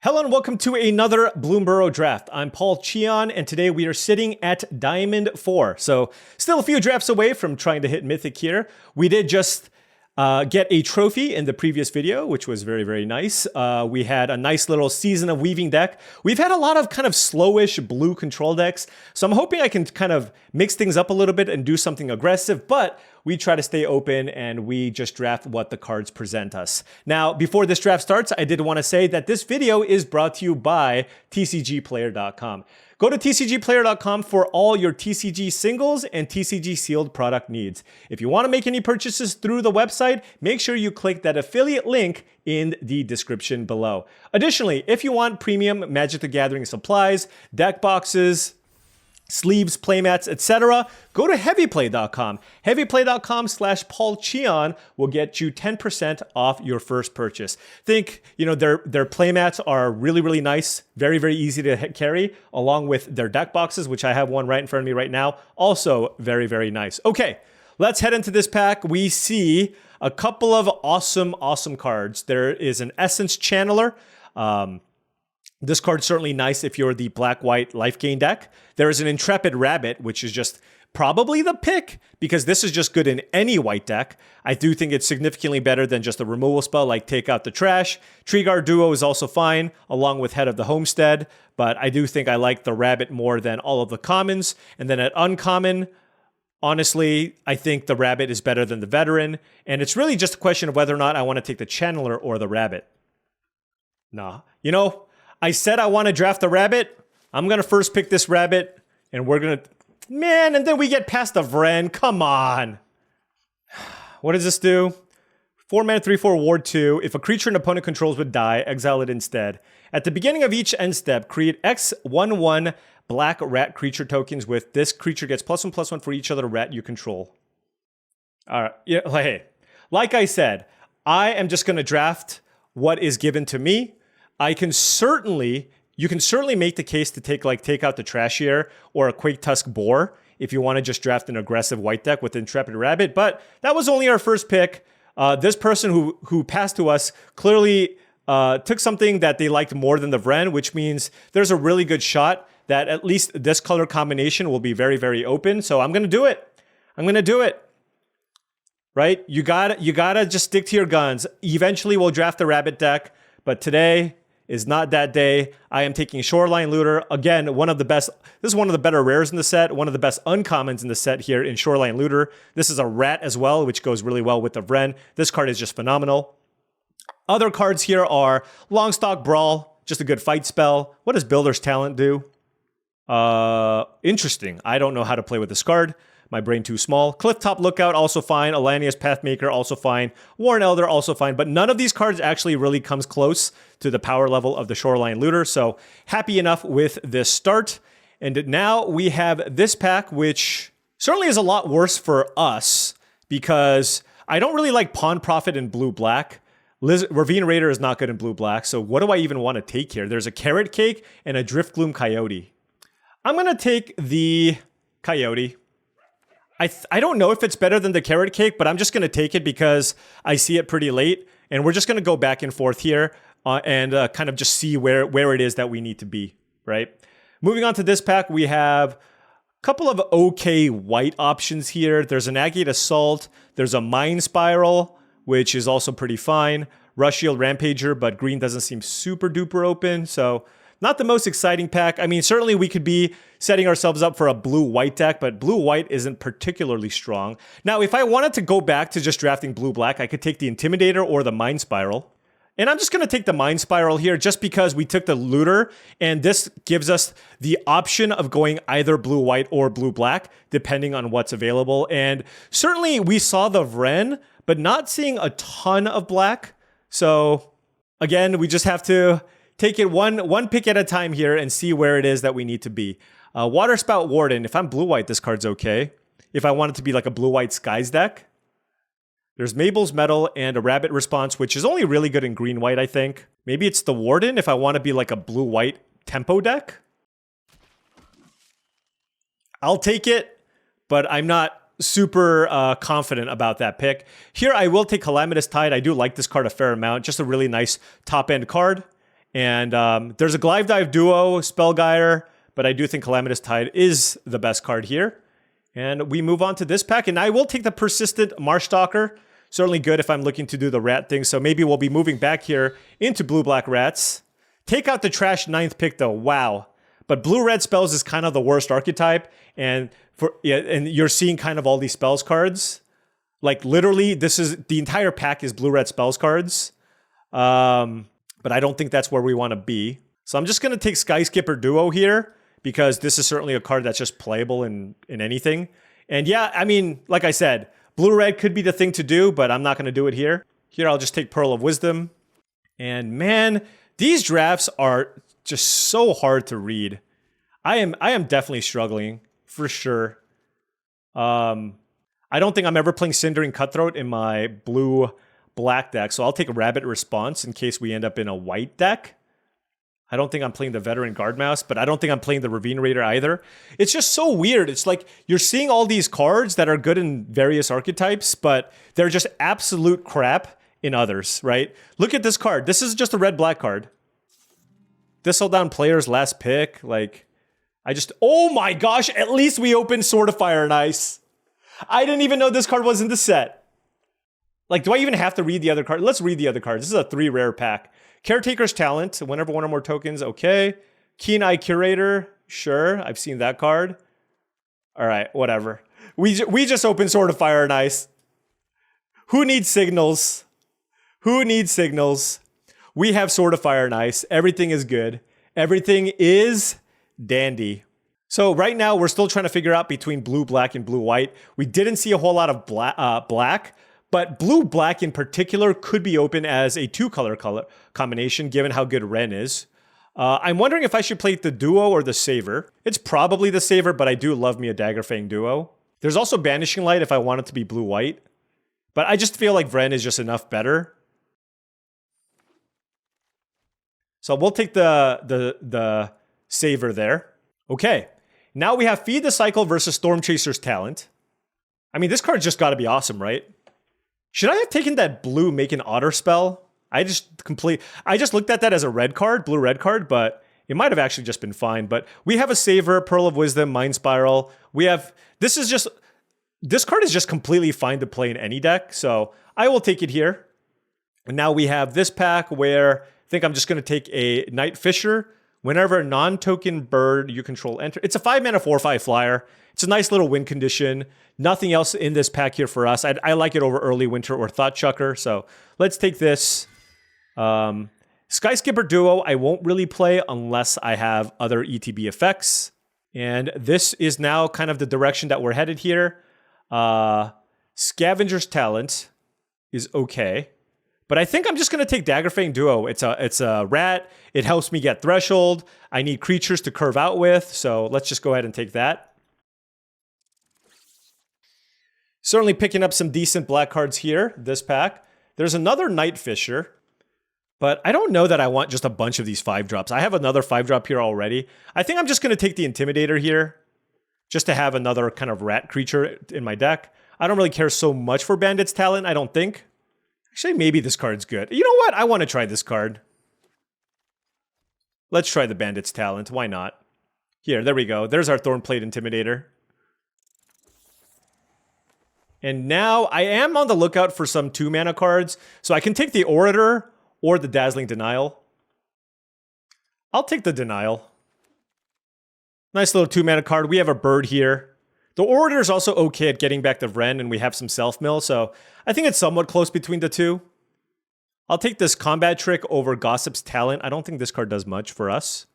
Hello and welcome to another Bloomburrow draft. I'm Paul Cheon, and today we are sitting at Diamond 4. So still a few drafts away from trying to hit Mythic here. We did just get a trophy in the previous video, which was very, very nice. We had a nice little Season of Weaving deck. We've had a lot of kind of slowish blue control decks, so I'm hoping I can kind of mix things up a little bit and do something aggressive, but we try to stay open and we just draft what the cards present us. Now, before this draft starts, I did want to say that this video is brought to you by tcgplayer.com. Go to tcgplayer.com for all your TCG singles and TCG sealed product needs. If you want to make any purchases through the website, make sure you click that affiliate link in the description below. Additionally, if you want premium Magic the Gathering supplies, deck boxes, sleeves, playmats, etc., go to heavyplay.com. Heavyplay.com/paulcheon will get you 10% off your first purchase. Think, their playmats are really, really nice, very, very easy to carry, along with their deck boxes, which I have one right in front of me right now. Also very, very nice. Okay, let's head into this pack. We see a couple of awesome cards. There is an Essence Channeler. This card's certainly nice if you're the black-white life gain deck. There is an Intrepid Rabbit, which is just probably the pick because this is just good in any white deck. I do think it's significantly better than just a removal spell like Take Out the Trash. Treeguard Duo is also fine, along with Head of the Homestead, but I do think I like the Rabbit more than all of the commons. And then at uncommon, honestly, I think the Rabbit is better than the Veteran, and it's really just a question of whether or not I want to take the Channeler or the Rabbit. Nah, I said I want to draft the Rabbit. I'm going to first pick this Rabbit, and we're going to... Man, and then we get past the Vren. Come on. What does this do? 4-mana, 3/4, Ward 2. If a creature an opponent controls would die, exile it instead. At the beginning of each end step, create X/1/1 black rat creature tokens with this creature gets +1/+1 for each other rat you control. All right. Yeah, hey, like I said, I am just going to draft what is given to me. You can certainly make the case to take Out the Trash here or a Quake Tusk Boar if you want to just draft an aggressive white deck with Intrepid Rabbit, but that was only our first pick. This person who passed to us clearly took something that they liked more than the Vren, which means there's a really good shot that at least this color combination will be very, very open. So I'm going to do it. Right? You gotta just stick to your guns. Eventually we'll draft the Rabbit deck, but today is not that day. I am taking Shoreline Looter. Again, this is one of the better rares in the set, one of the best uncommons in the set here in Shoreline Looter. This is a rat as well, which goes really well with the Vren. This card is just phenomenal. Other cards here are Longstock Brawl, just a good fight spell. What does Builder's Talent do? Interesting. I don't know how to play with this card. My brain too small. Clifftop Lookout, also fine. Alania's Pathmaker, also fine. Warren Elder, also fine. But none of these cards actually really comes close to the power level of the Shoreline Looter. So happy enough with this start. And now we have this pack, which certainly is a lot worse for us because I don't really like Pawn Prophet in blue-black. Ravine Raider is not good in blue-black. So what do I even want to take here? There's a Carrot Cake and a Driftgloom Coyote. I'm going to take the Coyote. I don't know if it's better than the Carrot Cake, but I'm just going to take it because I see it pretty late. And we're just going to go back and forth here and kind of just see where it is that we need to be, right? Moving on to this pack, we have a couple of okay white options here. There's an Agate Assault. There's a Mind Spiral, which is also pretty fine. Rush Shield Rampager, but green doesn't seem super duper open. So not the most exciting pack. I mean, certainly we could be setting ourselves up for a blue-white deck, but blue-white isn't particularly strong. Now, if I wanted to go back to just drafting blue-black, I could take the Intimidator or the Mind Spiral. And I'm just going to take the Mind Spiral here just because we took the Looter, and this gives us the option of going either blue-white or blue-black, depending on what's available. And certainly we saw the Vren, but not seeing a ton of black. So, again, we just have to take it one pick at a time here and see where it is that we need to be. Waterspout Warden, if I'm blue-white, this card's okay. If I want it to be like a blue-white Skies deck. There's Mabel's Metal and a Rabbit Response, which is only really good in green-white, I think. Maybe it's the Warden if I want to be like a blue-white tempo deck. I'll take it, but I'm not super confident about that pick. Here, I will take Calamitous Tide. I do like this card a fair amount. Just a really nice top-end card. And there's a Glaive Dive Duo, Spellgyre, but I do think Calamitous Tide is the best card here. And we move on to this pack, and I will take the Persistent Marshstalker. Certainly good if I'm looking to do the rat thing, so maybe we'll be moving back here into blue-black rats. Take out the trash 9th pick, though. Wow. But blue-red spells is kind of the worst archetype, and you're seeing kind of all these spells cards. Like, literally, the entire pack is blue-red spells cards. But I don't think that's where we want to be. So I'm just going to take Skyskipper Duo here, because this is certainly a card that's just playable in anything. And yeah, I mean, like I said, blue-red could be the thing to do, but I'm not going to do it here. Here, I'll just take Pearl of Wisdom. And man, these drafts are just so hard to read. I am definitely struggling, for sure. I don't think I'm ever playing Cindering Cutthroat in my blue-black deck, so I'll take a Rabbit Response in case we end up in a white deck. I don't think I'm playing the Veteran Guardmouse, but I don't think I'm playing the Ravine Raider either. It's just so weird. It's like you're seeing all these cards that are good in various archetypes, but they're just absolute crap in others, right? Look at this card. This is just a red-black card. Thistle Down Player's last pick. Like, oh my gosh, at least we opened Sword of Fire and Ice. I didn't even know this card was in the set. Like, do I even have to read the other card? Let's read the other cards. This is a 3 rare pack. Caretaker's Talent, whenever 1 or more tokens, okay. Keen Eye Curator, sure, I've seen that card. All right, whatever. We just opened Sword of Fire and Ice. Who needs signals? Who needs signals? We have Sword of Fire and Ice. Everything is good. Everything is dandy. So right now, we're still trying to figure out between blue, black, and blue, white. We didn't see a whole lot of black. But blue-black in particular could be open as a 2-color combination, given how good Ren is. I'm wondering if I should play the Duo or the Saver. It's probably the Saver, but I do love me a Daggerfang Duo. There's also Banishing Light if I want it to be blue-white. But I just feel like Ren is just enough better. So we'll take the Saver there. Okay, now we have Feed the Cycle versus Stormchaser's Talent. I mean, this card's just got to be awesome, right? Should I have taken that blue Make an Otter spell? I just looked at that as a red card, blue-red card, but it might have actually just been fine. But we have a Saver, Pearl of Wisdom, Mind Spiral. This card is just completely fine to play in any deck, so I will take it here. And now we have this pack where I think I'm just going to take a Night Fisher. Whenever a non-token bird you control enter, it's a 5-mana 4/5 flyer. It's a nice little win condition. Nothing else in this pack here for us. I like it over Early Winter or Thought Chucker. So let's take this. Skyskipper Duo, I won't really play unless I have other ETB effects. And this is now kind of the direction that we're headed here. Scavenger's Talent is okay. But I think I'm just going to take Daggerfang Duo. It's a rat. It helps me get Threshold. I need creatures to curve out with. So let's just go ahead and take that. Certainly picking up some decent black cards here, this pack. There's another Night Fisher, but I don't know that I want just a bunch of these 5-drops. I have another 5-drop here already. I think I'm just going to take the Intimidator here, just to have another kind of rat creature in my deck. I don't really care so much for Bandit's Talent, I don't think. Actually, maybe this card's good. You know what? I want to try this card. Let's try the Bandit's Talent. Why not? Here, there we go. There's our Thornplate Intimidator. And now I am on the lookout for some 2-mana cards. So I can take the Orator or the Dazzling Denial. I'll take the Denial. Nice little 2-mana card. We have a bird here. The Orator is also okay at getting back the Ren, and we have some self-mill, so I think it's somewhat close between the two. I'll take this Combat Trick over Gossip's Talent. I don't think this card does much for us.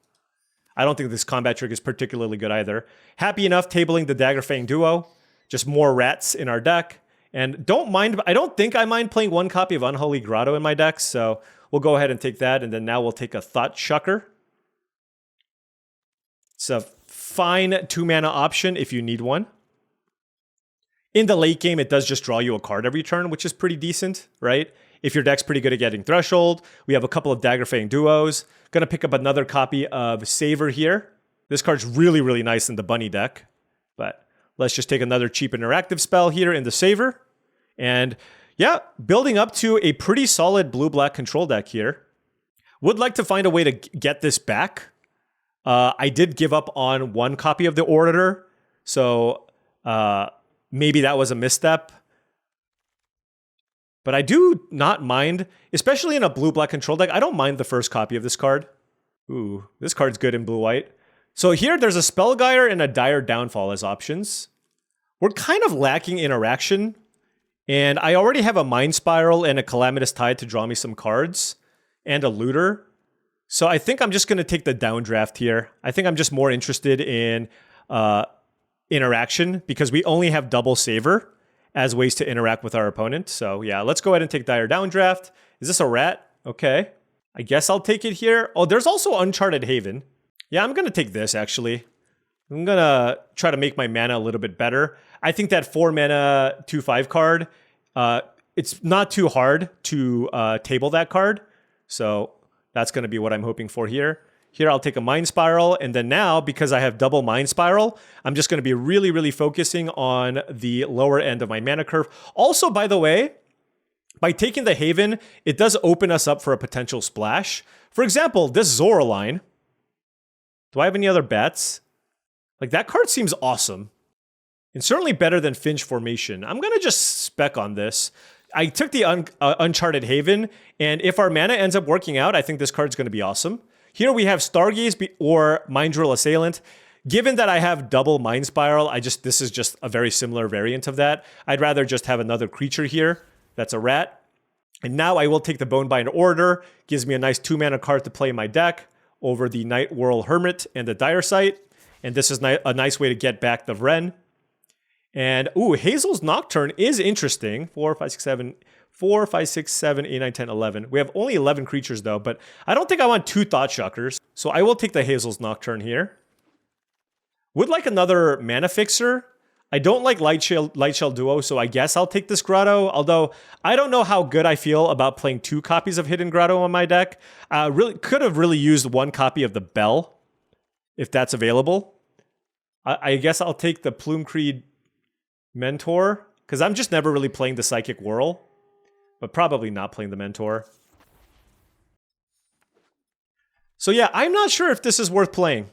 I don't think this Combat Trick is particularly good either. Happy enough tabling the Daggerfang Duo. Just more rats in our deck. And I don't think I mind playing 1 copy of Unholy Grotto in my deck, so we'll go ahead and take that, and then now we'll take a Thought Chucker. It's a fine 2-mana option if you need one. In the late game, it does just draw you a card every turn, which is pretty decent, right? If your deck's pretty good at getting Threshold. We have a couple of Daggerfang Duos. Gonna pick up another copy of Saver here. This card's really, really nice in the Bunny deck. But let's just take another cheap interactive spell here in the Saver. And yeah, building up to a pretty solid blue-black control deck here. Would like to find a way to get this back. I did give up on one copy of the Orator, so maybe that was a misstep. But I do not mind, especially in a blue-black control deck, I don't mind the first copy of this card. Ooh, this card's good in blue-white. So here, there's a Spellgyre and a Dire Downfall as options. We're kind of lacking interaction, and I already have a Mind Spiral and a Calamitous Tide to draw me some cards, and a Looter. So I think I'm just going to take the downdraft here. I think I'm just more interested in interaction, because we only have double Saver as ways to interact with our opponent. So yeah, let's go ahead and take Dire Downdraft. Is this a rat? Okay. I guess I'll take it here. Oh, there's also Uncharted Haven. Yeah, I'm going to take this, actually. I'm going to try to make my mana a little bit better. I think that 4 mana 2/5 card, it's not too hard to table that card. So that's going to be what I'm hoping for here. Here, I'll take a Mind Spiral, and then now, because I have double Mind Spiral, I'm just going to be really, really focusing on the lower end of my mana curve. Also, by the way, by taking the Haven, it does open us up for a potential splash. For example, this Zoraline. Do I have any other bets? Like, that card seems awesome. And certainly better than Finch Formation. I'm going to just spec on this. I took the Uncharted Haven, and if our mana ends up working out, I think this card's going to be awesome. Here we have Stargaze or Mind Drill Assailant. Given that I have double Mind Spiral, this is just a very similar variant of that. I'd rather just have another creature here. That's a rat. And now I will take the Bonebind Orator. Gives me a nice 2-mana card to play in my deck over the Night Whirl Hermit and the Dire Sight. And this is a nice way to get back the Wrenn. And, ooh, Hazel's Nocturne is interesting. 4, 5, 6, 7... 4, 5, 6, 7, 8, 9, 10, 11. We have only 11 creatures, though, but I don't think I want 2 Thoughtshockers. So I will take the Hazel's Nocturne here. Would like another Mana Fixer. I don't like Lightshell Duo, so I guess I'll take this Grotto. Although, I don't know how good I feel about playing 2 copies of Hidden Grotto on my deck. Really could have really used 1 copy of the Bell, if that's available. I guess I'll take the Plume-Creed Mentor, because I'm just never really playing the Psychic Whirl. But probably not playing the Mentor. So yeah, I'm not sure if this is worth playing.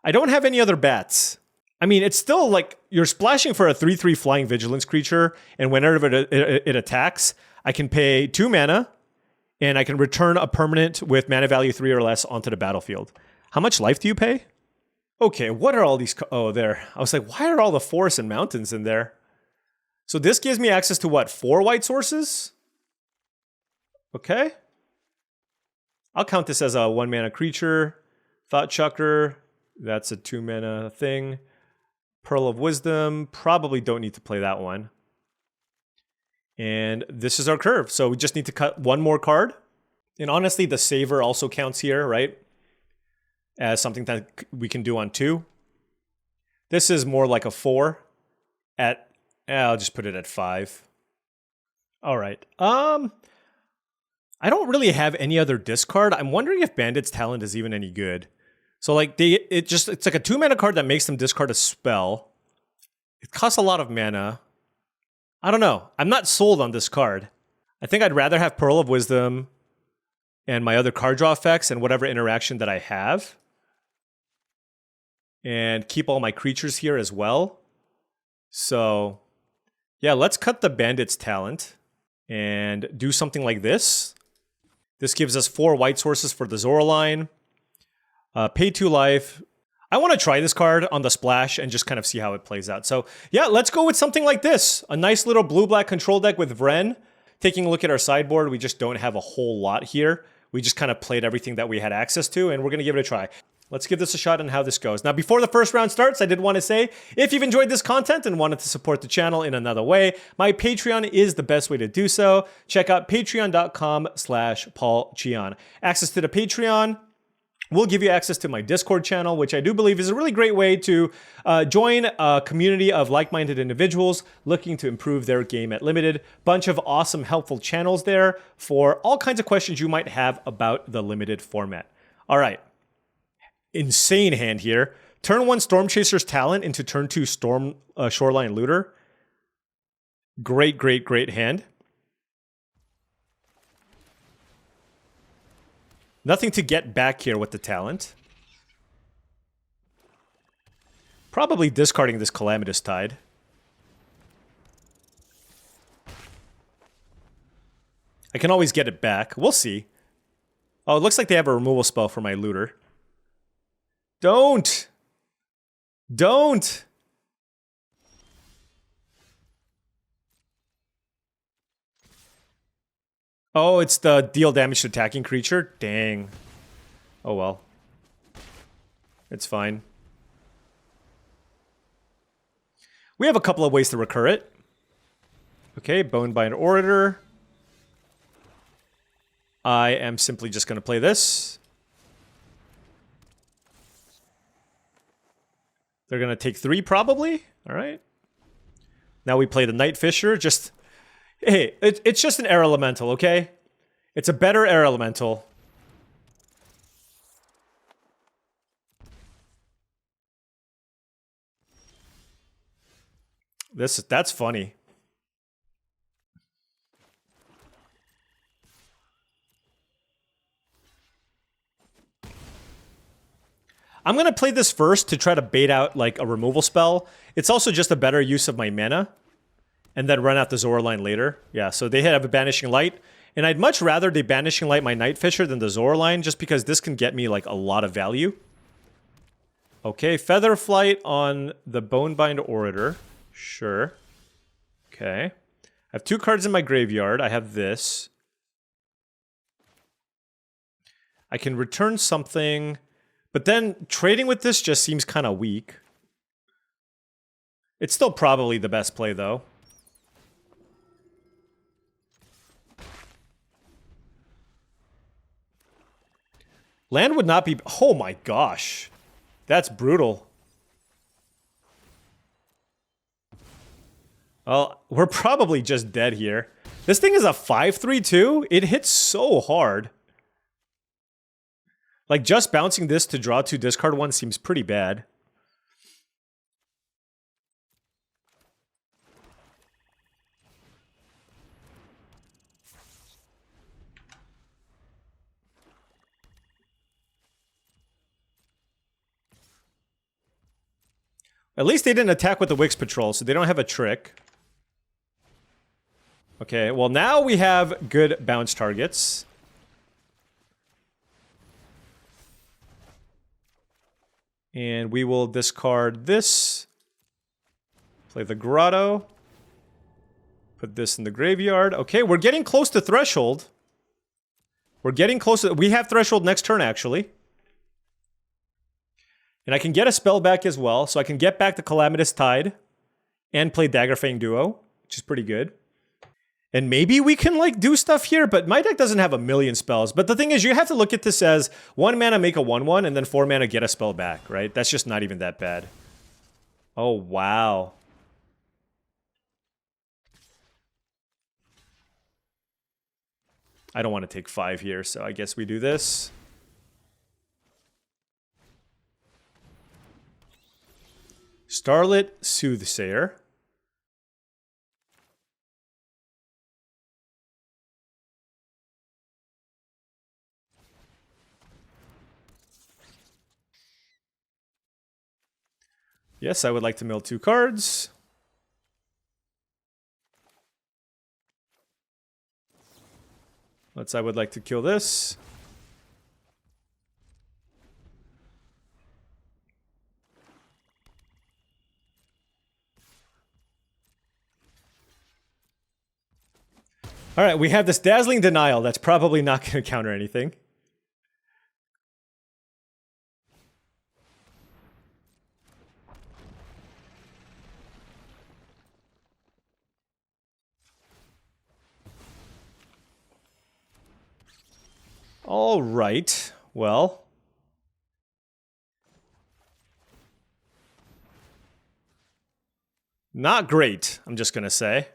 I don't have any other bats. I mean, it's still like, you're splashing for a 3/3 Flying Vigilance creature, and whenever it attacks, I can pay 2 mana, and I can return a permanent with mana value 3 or less onto the battlefield. How much life do you pay? Okay, what are all these... Oh, there. I was like, why are all the forests and mountains in there? So this gives me access to what, 4 white sources? Okay. I'll count this as a 1-mana creature. Thoughtshocker, that's a 2-mana thing. Pearl of Wisdom, probably don't need to play that one. And this is our curve. So we just need to cut 1 more card. And honestly, the Saver also counts here, right? As something that we can do on 2. This is more like a 4 at... I'll just put it at 5. All right. I don't really have any other discard. I'm wondering if Bandit's Talent is even any good. So like it's like a 2-mana card that makes them discard a spell. It costs a lot of mana. I don't know. I'm not sold on this card. I think I'd rather have Pearl of Wisdom and my other card draw effects and whatever interaction that I have. And keep all my creatures here as well. So yeah, let's cut the Bandit's Talent and do something like this. This gives us 4 white sources for the Zoraline. Pay 2 life. I want to try this card on the splash and just kind of see how it plays out. So yeah, let's go with something like this. A nice little blue-black control deck with Wrenn. Taking a look at our sideboard, we just don't have a whole lot here. We just kind of played everything that we had access to, and we're going to give it a try. Let's give this a shot on how this goes. Now, before the first round starts, I did want to say, if you've enjoyed this content and wanted to support the channel in another way, my Patreon is the best way to do so. Check out patreon.com/paulcheon. Access to the Patreon will give you access to my Discord channel, which I do believe is a really great way to join a community of like-minded individuals looking to improve their game at Limited. Bunch of awesome, helpful channels there for all kinds of questions you might have about the Limited format. All right. Insane hand here. Turn 1 Storm Chaser's Talent into turn 2 Shoreline Looter. Great, great, great hand. Nothing to get back here with the talent. Probably discarding this Calamitous Tide. I can always get it back. We'll see. Oh, it looks like they have a removal spell for my looter. Don't! Don't! Oh, it's the deal damage to attacking creature? Dang. Oh well. It's fine. We have a couple of ways to recur it. Okay, Bonebind Orator. I am simply just going to play this. They're going to take 3 probably. All right. Now we play the Night Fisher. Just, hey, it's just an air elemental, okay? It's a better air elemental. That's funny. I'm going to play this first to try to bait out like a removal spell. It's also just a better use of my mana. And then run out the Zora line later. Yeah, so they have a Banishing Light. And I'd much rather they Banishing Light my Night Fisher than the Zora line, just because this can get me like a lot of value. Okay, Feather Flight on the Bonebind Orator. Sure. Okay. I have 2 cards in my graveyard. I have this. I can return something, but then trading with this just seems kind of weak. It's still probably the best play, though. Land would not be... Oh my gosh. That's brutal. Well, we're probably just dead here. This thing is a 5/3 too? It hits so hard. Like, just bouncing this to draw 2, discard 1 seems pretty bad. At least they didn't attack with the Wix Patrol, so they don't have a trick. Okay, well now we have good bounce targets. And we will discard this. Play the Grotto. Put this in the graveyard. Okay, we're getting close to Threshold. We're getting close to... We have Threshold next turn, actually. And I can get a spell back as well, so I can get back the Calamitous Tide and play Daggerfang Duo, which is pretty good. And maybe we can, like, do stuff here, but my deck doesn't have a million spells. But the thing is, you have to look at this as 1 mana make a 1/1, and then 4 mana get a spell back, right? That's just not even that bad. Oh, wow. I don't want to take 5 here, so I guess we do this. Starlit Soothsayer. Yes, I would like to mill 2 cards. I would like to kill this. All right, we have this Dazzling Denial that's probably not going to counter anything. All right, well. Not great, I'm just going to say.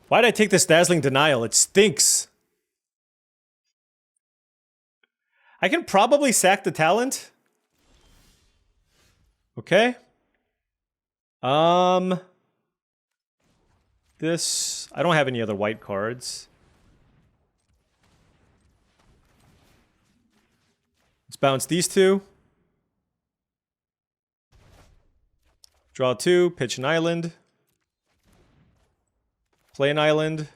Why did I take this Dazzling Denial? It stinks. I can probably sack the talent. Okay. This... I don't have any other white cards. Let's bounce these two. Draw 2, pitch an island. Play an island.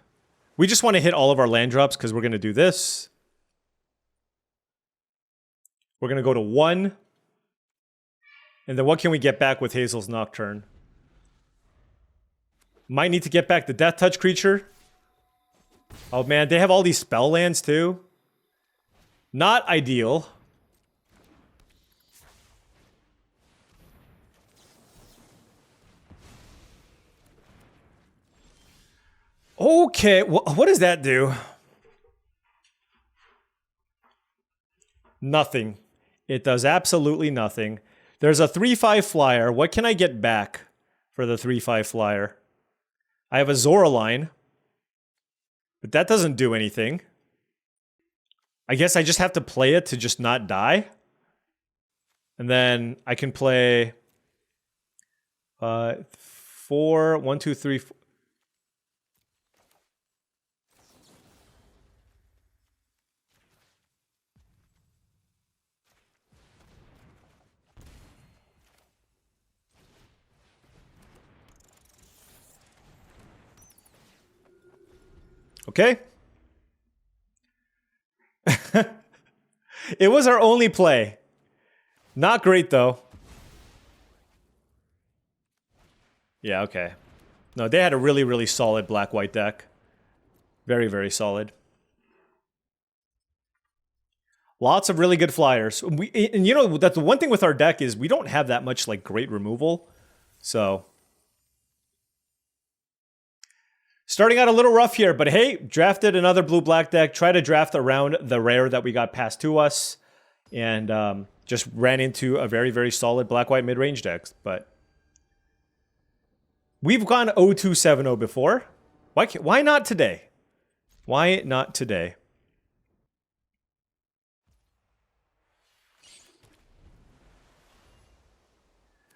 We just want to hit all of our land drops because we're going to do this. We're going to go to 1. And then what can we get back with Hazel's Nocturne? Might need to get back the Death Touch creature. Oh man, they have all these spell lands too. Not ideal. Okay, what does that do? Nothing. It does absolutely nothing. There's a 3/5 flyer. What can I get back for the 3/5 flyer? I have a Zoraline, but that doesn't do anything. I guess I just have to play it to just not die. And then I can play 4, 1, 2, 3, 4. Okay. It was our only play. Not great, though. Yeah, okay. No, they had a really, really solid black-white deck. Very, very solid. Lots of really good flyers. And you know, that's the one thing with our deck is we don't have that much, like, great removal. So... starting out a little rough here, but hey, drafted another blue-black deck. Try to draft around the rare that we got passed to us. And just ran into a very, very solid black-white mid-range deck. But we've gone 0-2-7-0 before. Why not today? Why not today?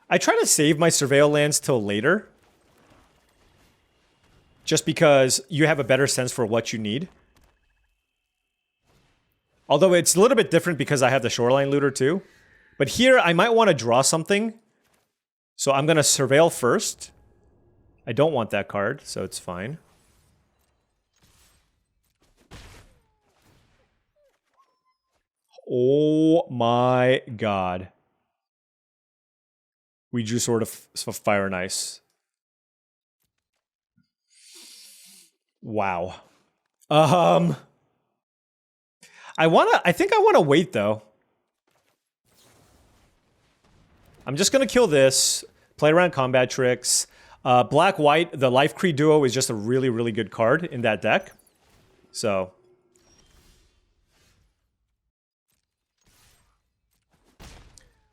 I try to save my Surveil lands till later. Just because you have a better sense for what you need. Although it's a little bit different because I have the Shoreline Looter too. But here I might want to draw something. So I'm going to Surveil first. I don't want that card, so it's fine. Oh my god. We drew sort of Fire and Ice. Wow. I think I wanna wait though. I'm just gonna kill this, play around combat tricks. Black-white, the Life Creed duo is just a really, really good card in that deck. So.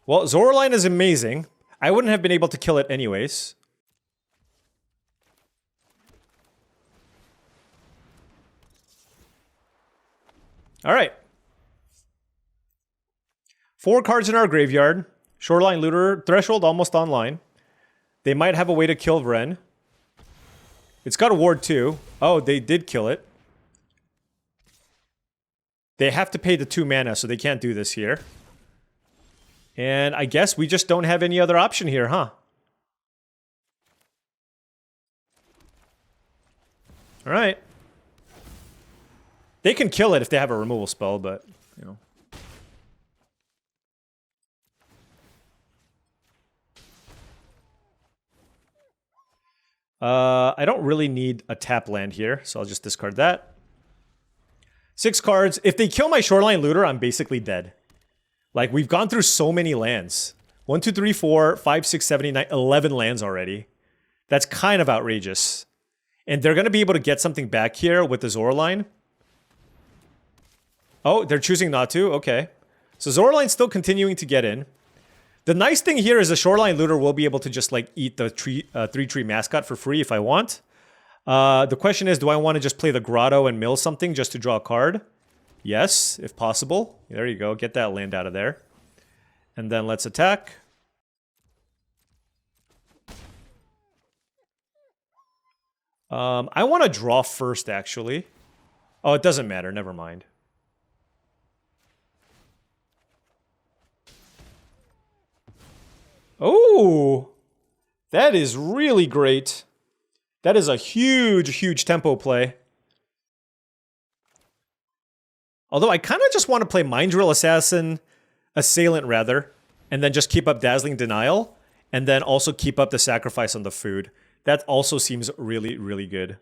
Well, Zoraline is amazing. I wouldn't have been able to kill it anyways. All right. 4 cards in our graveyard. Shoreline Looter, Threshold almost online. They might have a way to kill Vren. It's got a ward too. Oh, they did kill it. They have to pay the 2 mana, so they can't do this here. And I guess we just don't have any other option here, huh? All right. They can kill it if they have a removal spell, but, you know. I don't really need a tap land here, so I'll just discard that. 6 cards. If they kill my Shoreline Looter, I'm basically dead. Like, we've gone through so many lands. 1, 2, 3, 4, 5, 6, 7, 8, 9, 11 lands already. That's kind of outrageous. And they're going to be able to get something back here with the Zoraline. Oh, they're choosing not to? Okay. So Zoraline's still continuing to get in. The nice thing here is the Shoreline Looter will be able to just, like, eat the 3-tree mascot for free if I want. The question is, do I want to just play the Grotto and mill something just to draw a card? Yes, if possible. There you go. Get that land out of there. And then let's attack. I want to draw first, actually. Oh, it doesn't matter. Never mind. Oh, that is really great. That is a huge, huge tempo play. Although I kind of just want to play Mind Drill Assassin, Assailant rather, and then just keep up Dazzling Denial, and then also keep up the Sacrifice on the food. That also seems really, really good.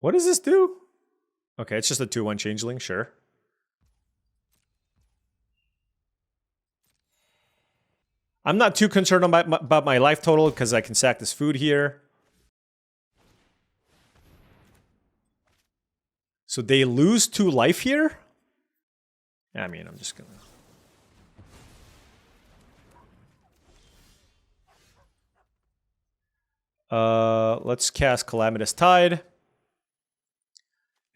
What does this do? Okay, it's just a 2/1 changeling, sure. I'm not too concerned about my life total because I can sack this food here. So they lose 2 life here? I mean, I'm just gonna... let's cast Calamitous Tide.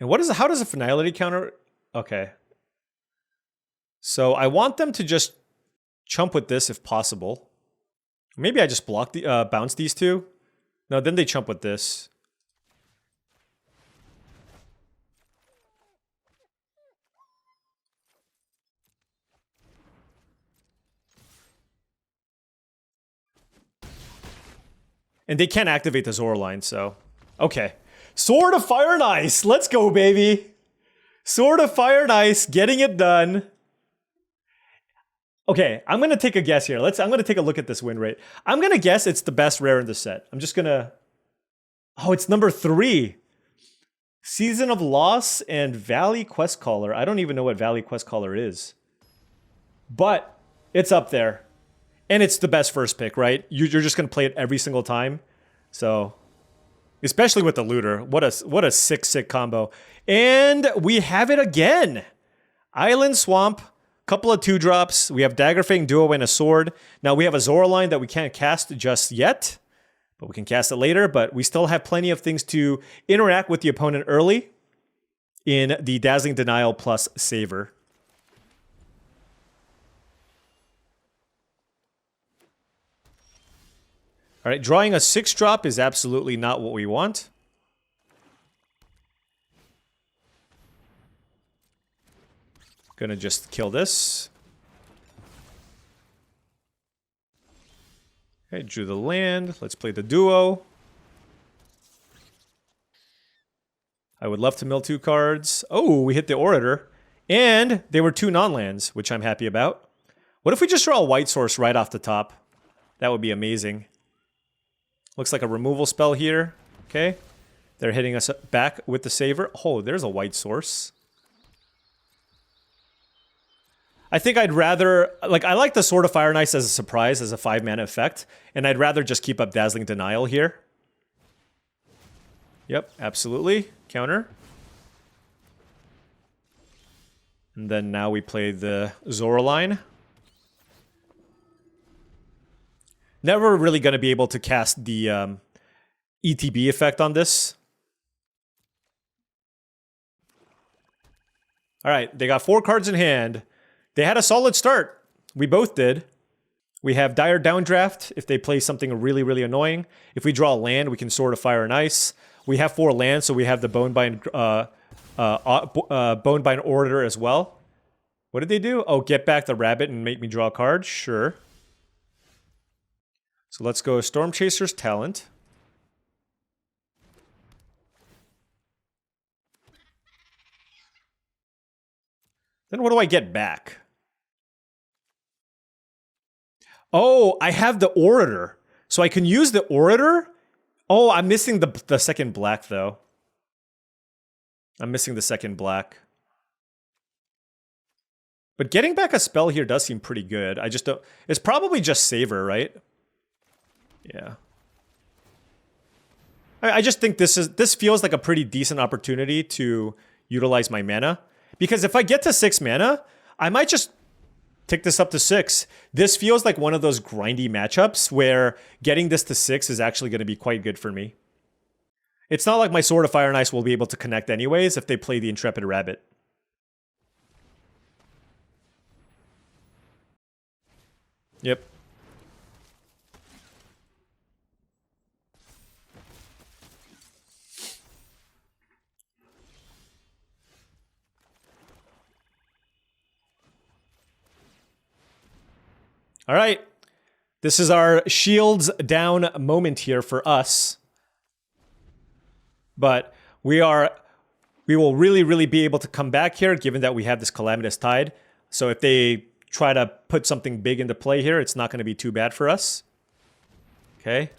And what is how does a finality counter? Okay. So I want them to just chump with this if possible. Maybe I just block the bounce these two. No, then they chump with this. And they can't activate the Zora line, so... Okay. Sword of Fire and Ice! Let's go, baby! Sword of Fire and Ice, getting it done. Okay, I'm gonna take a guess here. I'm gonna take a look at this win rate. I'm gonna guess it's the best rare in the set. I'm just gonna... Oh, it's number 3. Season of Loss and Valley Quest Caller. I don't even know what Valley Quest Caller is. But it's up there. And it's the best first pick, right? You're just gonna play it every single time. So, especially with the looter. What a sick combo. And we have it again. Island Swamp, couple of 2-drops. We have Daggerfang Duo and a sword. Now we have a Zora line that we can't cast just yet, but we can cast it later. But we still have plenty of things to interact with the opponent early in the Dazzling Denial plus Saver. All right, drawing a 6-drop is absolutely not what we want. Gonna just kill this. Okay, drew the land. Let's play the duo. I would love to mill 2 cards. Oh, we hit the Orator. And they were 2 non-lands, which I'm happy about. What if we just draw a white source right off the top? That would be amazing. Looks like a removal spell here. Okay. They're hitting us back with the Saver. Oh, there's a white source. I think I'd rather... Like, I like the Sword of Fire and Ice as a surprise, as a 5-mana effect. And I'd rather just keep up Dazzling Denial here. Yep, absolutely. Counter. And then now we play the Zora line. Never really going to be able to cast the ETB effect on this. All right, they got 4 cards in hand. They had a solid start. We both did. We have Dire Downdraft if they play something really, really annoying. If we draw a land, we can Sword of Fire and Ice. We have 4 lands, so we have the Bonebind Orator as well. What did they do? Oh, get back the rabbit and make me draw a card? Sure. So let's go Storm Chaser's Talent. Then what do I get back? Oh, I have the Orator. So I can use the Orator? Oh, I'm missing the second black, though. I'm missing the second black. But getting back a spell here does seem pretty good. I just don't... It's probably just Saver, right? Yeah. I just think this feels like a pretty decent opportunity to utilize my mana. Because if I get to 6 mana, I might just tick this up to 6. This feels like one of those grindy matchups where getting this to 6 is actually going to be quite good for me. It's not like my Sword of Fire and Ice will be able to connect anyways if they play the Intrepid Rabbit. Yep. All right. This is our shields down moment here for us. But we will really be able to come back here given that we have this Calamitous Tide. So if they try to put something big into play here, it's not going to be too bad for us. Okay.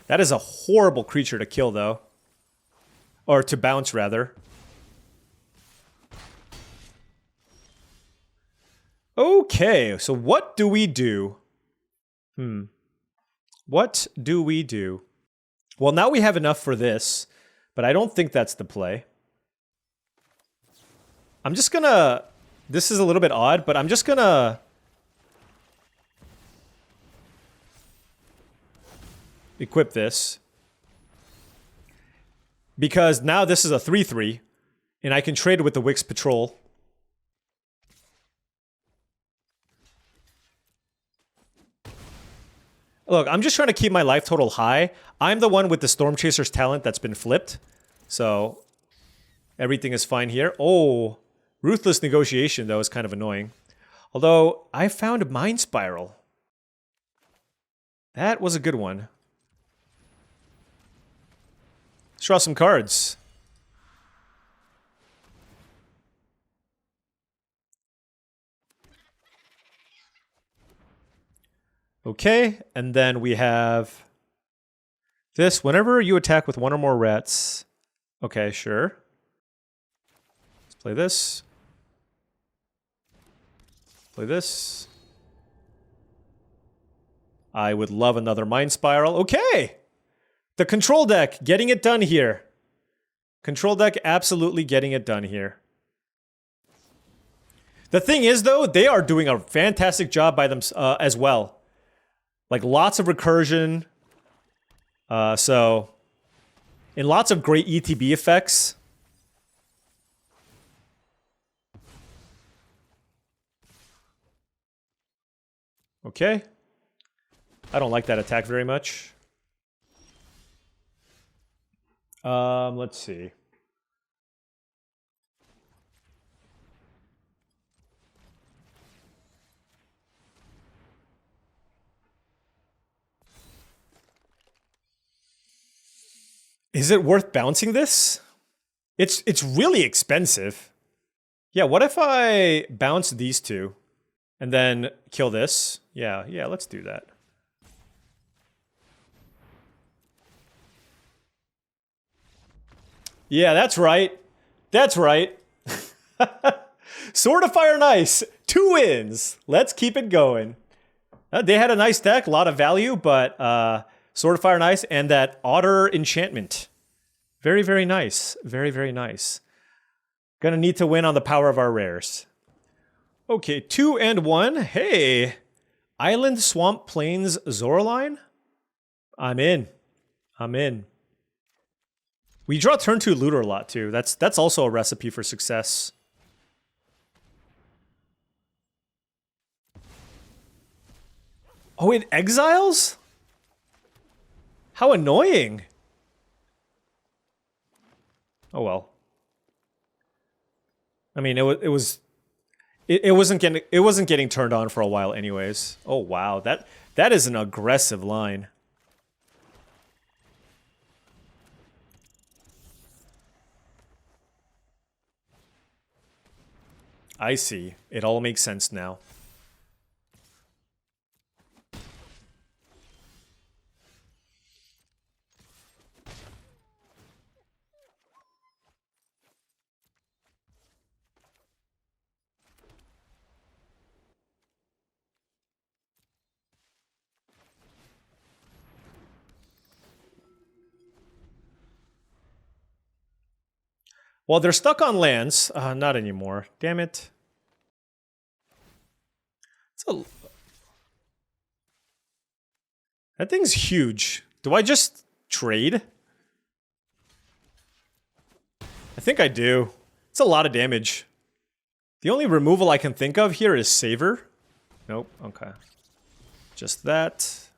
That is a horrible creature to kill, though. Or to bounce, rather. Okay, so what do we do? What do we do? Well, now we have enough for this, but I don't think that's the play. I'm just gonna... This is a little bit odd, but I'm just gonna... equip this. Because now this is a 3/3, and I can trade with the Wix Patrol. Look, I'm just trying to keep my life total high. I'm the one with the Storm Chaser's talent that's been flipped. So, everything is fine here. Oh, Ruthless Negotiation, though, is kind of annoying. Although, I found Mind Spiral. That was a good one. Let's draw some cards. Okay, and then we have this. Whenever you attack with one or more rats. Okay, sure. Let's play this. Play this. I would love another Mind Spiral. Okay! The control deck, getting it done here. Control deck absolutely getting it done here. The thing is, though, they are doing a fantastic job by them as well. Like, lots of recursion. And lots of great ETB effects. Okay. I don't like that attack very much. Let's see. Is it worth bouncing this? It's really expensive. Yeah, what if I bounce these two and then kill this? Yeah, let's do that. Yeah, that's right. That's right. Sword of Fire and Ice. 2 wins. Let's keep it going. They had a nice deck, a lot of value, but Sword of Fire and Ice and that Otter Enchantment. Very, very nice. Very, very nice. Gonna need to win on the power of our rares. Okay, 2 and 1. Hey! Island, Swamp, Plains, Zoraline? I'm in. I'm in. We draw turn 2 Looter a lot, too. That's also a recipe for success. Oh, it exiles? How annoying. Oh well. I mean, it wasn't getting turned on for a while anyways. Oh wow, that is an aggressive line. I see. It all makes sense now. Well, they're stuck on lands. Not anymore. Damn it. That thing's huge. Do I just trade? I think I do. It's a lot of damage. The only removal I can think of here is Savor. Nope, okay. Just that.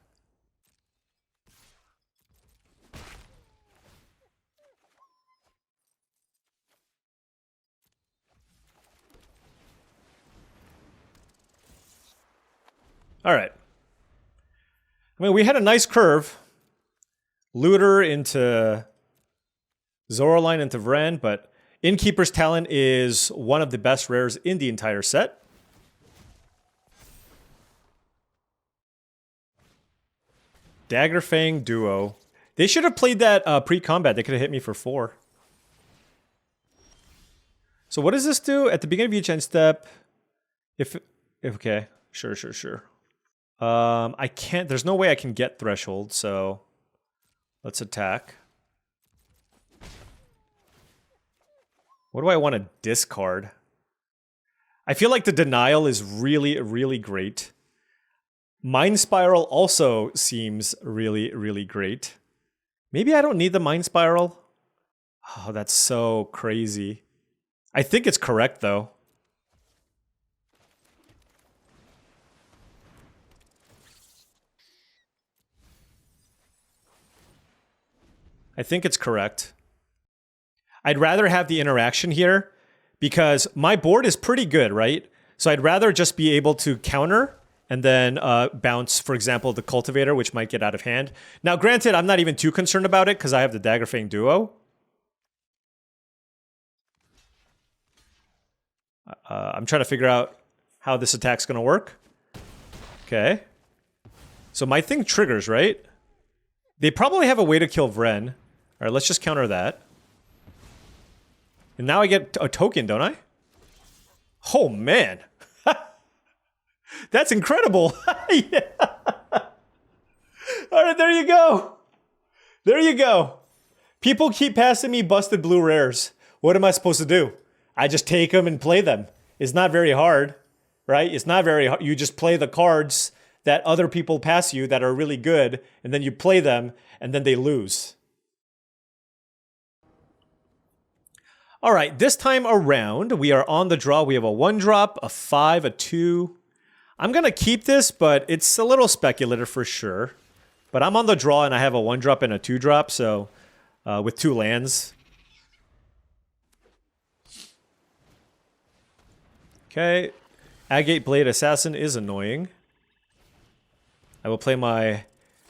All right. I mean, we had a nice curve. Looter into Zoroline into Vren, but Innkeeper's Talent is one of the best rares in the entire set. Daggerfang Duo. They should have played that pre-combat. They could have hit me for 4. So what does this do? At the beginning of each end step, if okay, sure. I can't, there's no way I can get Threshold, so let's attack. What do I want to discard? I feel like the Denial is really, really great. Mind Spiral also seems really, really great. Maybe I don't need the Mind Spiral. Oh, that's so crazy. I think it's correct, though. I think it's correct. I'd rather have the interaction here because my board is pretty good, right? So I'd rather just be able to counter and then bounce, for example, the Cultivator, which might get out of hand. Now, granted, I'm not even too concerned about it because I have the Daggerfang Duo. I'm trying to figure out how this attack's going to work. Okay. So my thing triggers, right? They probably have a way to kill Vren. All right, let's just counter that. And now I get a token, don't I? Oh, man. That's incredible. Yeah. All right, there you go. There you go. People keep passing me busted blue rares. What am I supposed to do? I just take them and play them. It's not very hard, right? It's not very hard. You just play the cards that other people pass you that are really good, and then you play them, and then they lose. All right, this time around, we are on the draw. We have a 1-drop, a 5, a 2. I'm going to keep this, but it's a little speculative for sure. But I'm on the draw, and I have a 1-drop and a 2-drop, so with 2 lands. Okay, Agate Blade Assassin is annoying. I will play my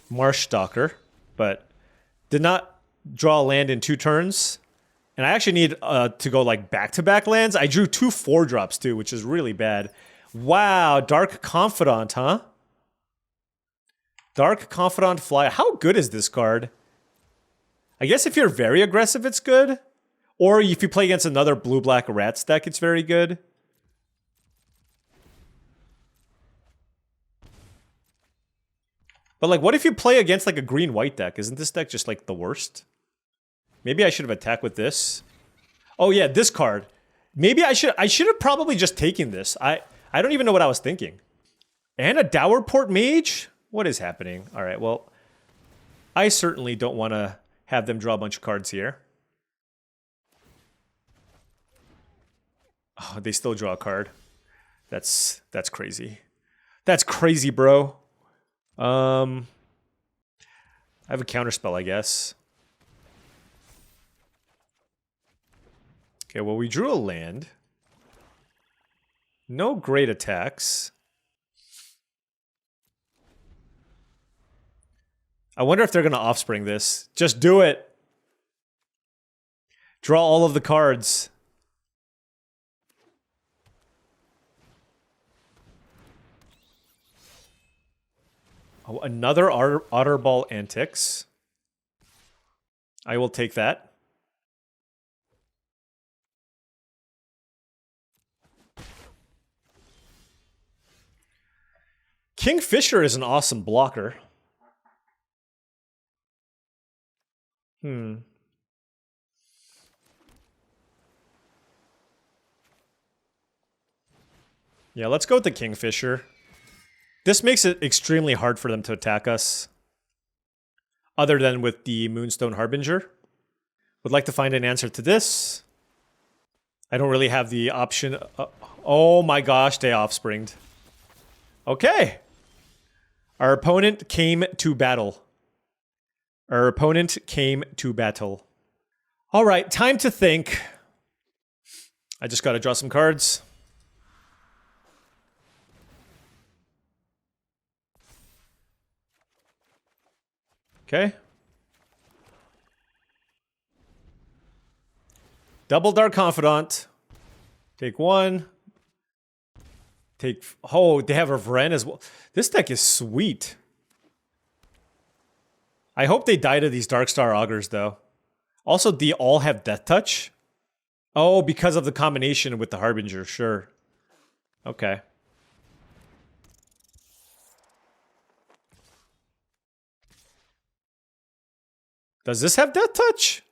Marsh Stalker, but did not draw a land in 2 turns. And I actually need to go like back-to-back lands. I drew 2 4-drops too, which is really bad. Wow, Dark Confidant, huh? Dark Confidant Fly. How good is this card? I guess if you're very aggressive, it's good. Or if you play against another blue-black rat stack, it's very good. But like, what if you play against like a green-white deck? Isn't this deck just like the worst? Maybe I should have attacked with this. Oh yeah, this card. Maybe I should have probably just taken this. I don't even know what I was thinking. And a Dowerport Mage? What is happening? All right, well, I certainly don't want to have them draw a bunch of cards here. Oh, they still draw a card. That's crazy. That's crazy, bro. I have a counterspell, I guess. Okay, well, we drew a land. No great attacks. I wonder if they're going to Offspring this. Just do it. Draw all of the cards. Oh, another Otterball Antics. I will take that. Kingfisher is an awesome blocker. Yeah, let's go with the Kingfisher. This makes it extremely hard for them to attack us. Other than with the Moonstone Harbinger. Would like to find an answer to this. I don't really have the option. Oh my gosh, they offspringed. Okay. Our opponent came to battle. Our opponent came to battle. All right, time to think. I just got to draw some cards. Okay. Double Dark Confidant. Take one. Take... Oh, they have a Vren as well. This deck is sweet. I hope they die to these Darkstar Augurs, though. Also, they all have Death Touch? Oh, because of the combination with the Harbinger, sure. Okay. Does this have Death Touch?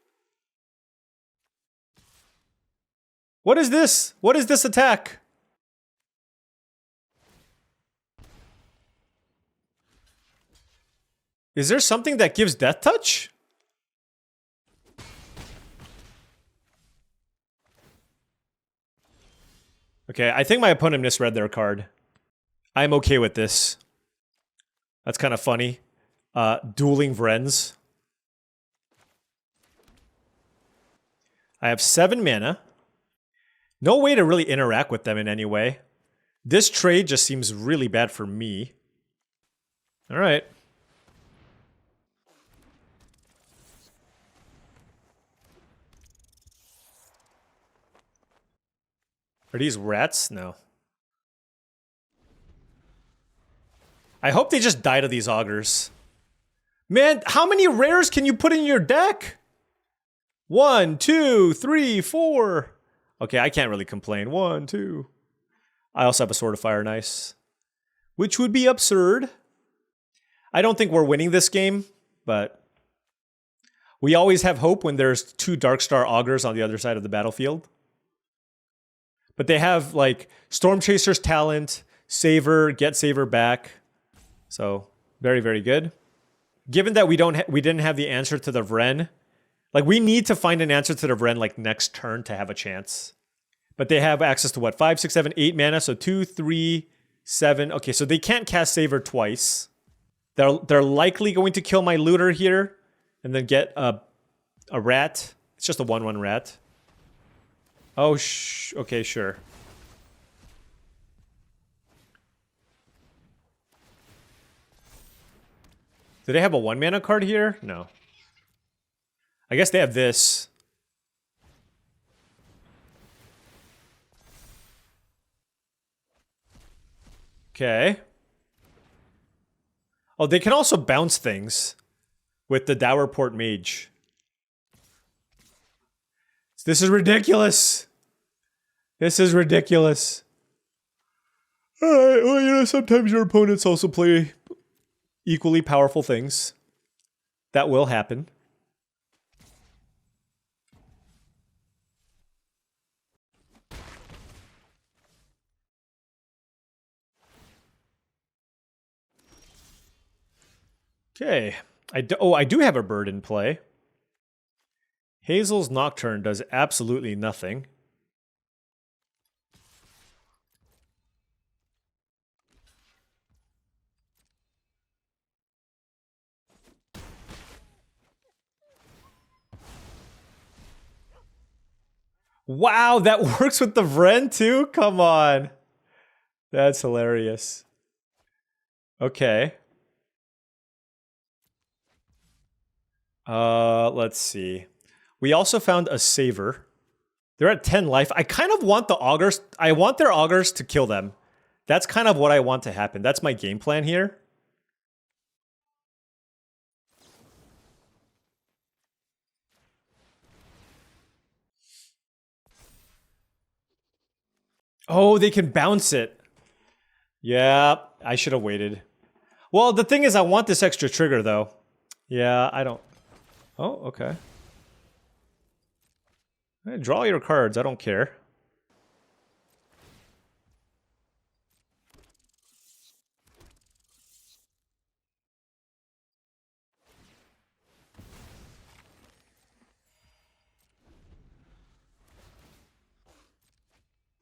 What is this? What is this attack? Is there something that gives Death Touch? Okay, I think my opponent misread their card. I'm okay with this. That's kind of funny. Dueling Vrens. I have 7 mana. No way to really interact with them in any way. This trade just seems really bad for me. Alright. Are these rats? No. I hope they just die to these augurs. Man, how many rares can you put in your deck? 1, 2, 3, 4. Okay, I can't really complain. 1, 2. I also have a Sword of Fire, nice. Which would be absurd. I don't think we're winning this game, but we always have hope when there's 2 Darkstar Augurs on the other side of the battlefield. But they have, like, Storm Chaser's Talent, Saver, get Saver back. So, very, very good. Given that we didn't have the answer to the Vren, like, we need to find an answer to the Vren, like, next turn to have a chance. But they have access to, what, 5, 6, 7, 8 mana, so 2, 3, 7. Okay, so they can't cast Saver twice. They're likely going to kill my Looter here, and then get a rat. It's just a 1/1 rat. Oh, okay, sure. Do they have a 1 mana card here? No. I guess they have this. Okay. Oh, they can also bounce things with the Dowerport Mage. This is ridiculous. This is ridiculous. Alright, well, you know, sometimes your opponents also play equally powerful things. That will happen. Okay. I do have a bird in play. Hazel's Nocturne does absolutely nothing. Wow, that works with the Vren too? Come on. That's hilarious. Okay. Let's see. We also found a Saver. They're at 10 life. I kind of want the Augurs. I want their Augurs to kill them. That's kind of what I want to happen. That's my game plan here. Oh, they can bounce it. Yeah, I should have waited. Well, the thing is, I want this extra trigger, though. Yeah, I don't... Oh, okay. Hey, draw your cards, I don't care.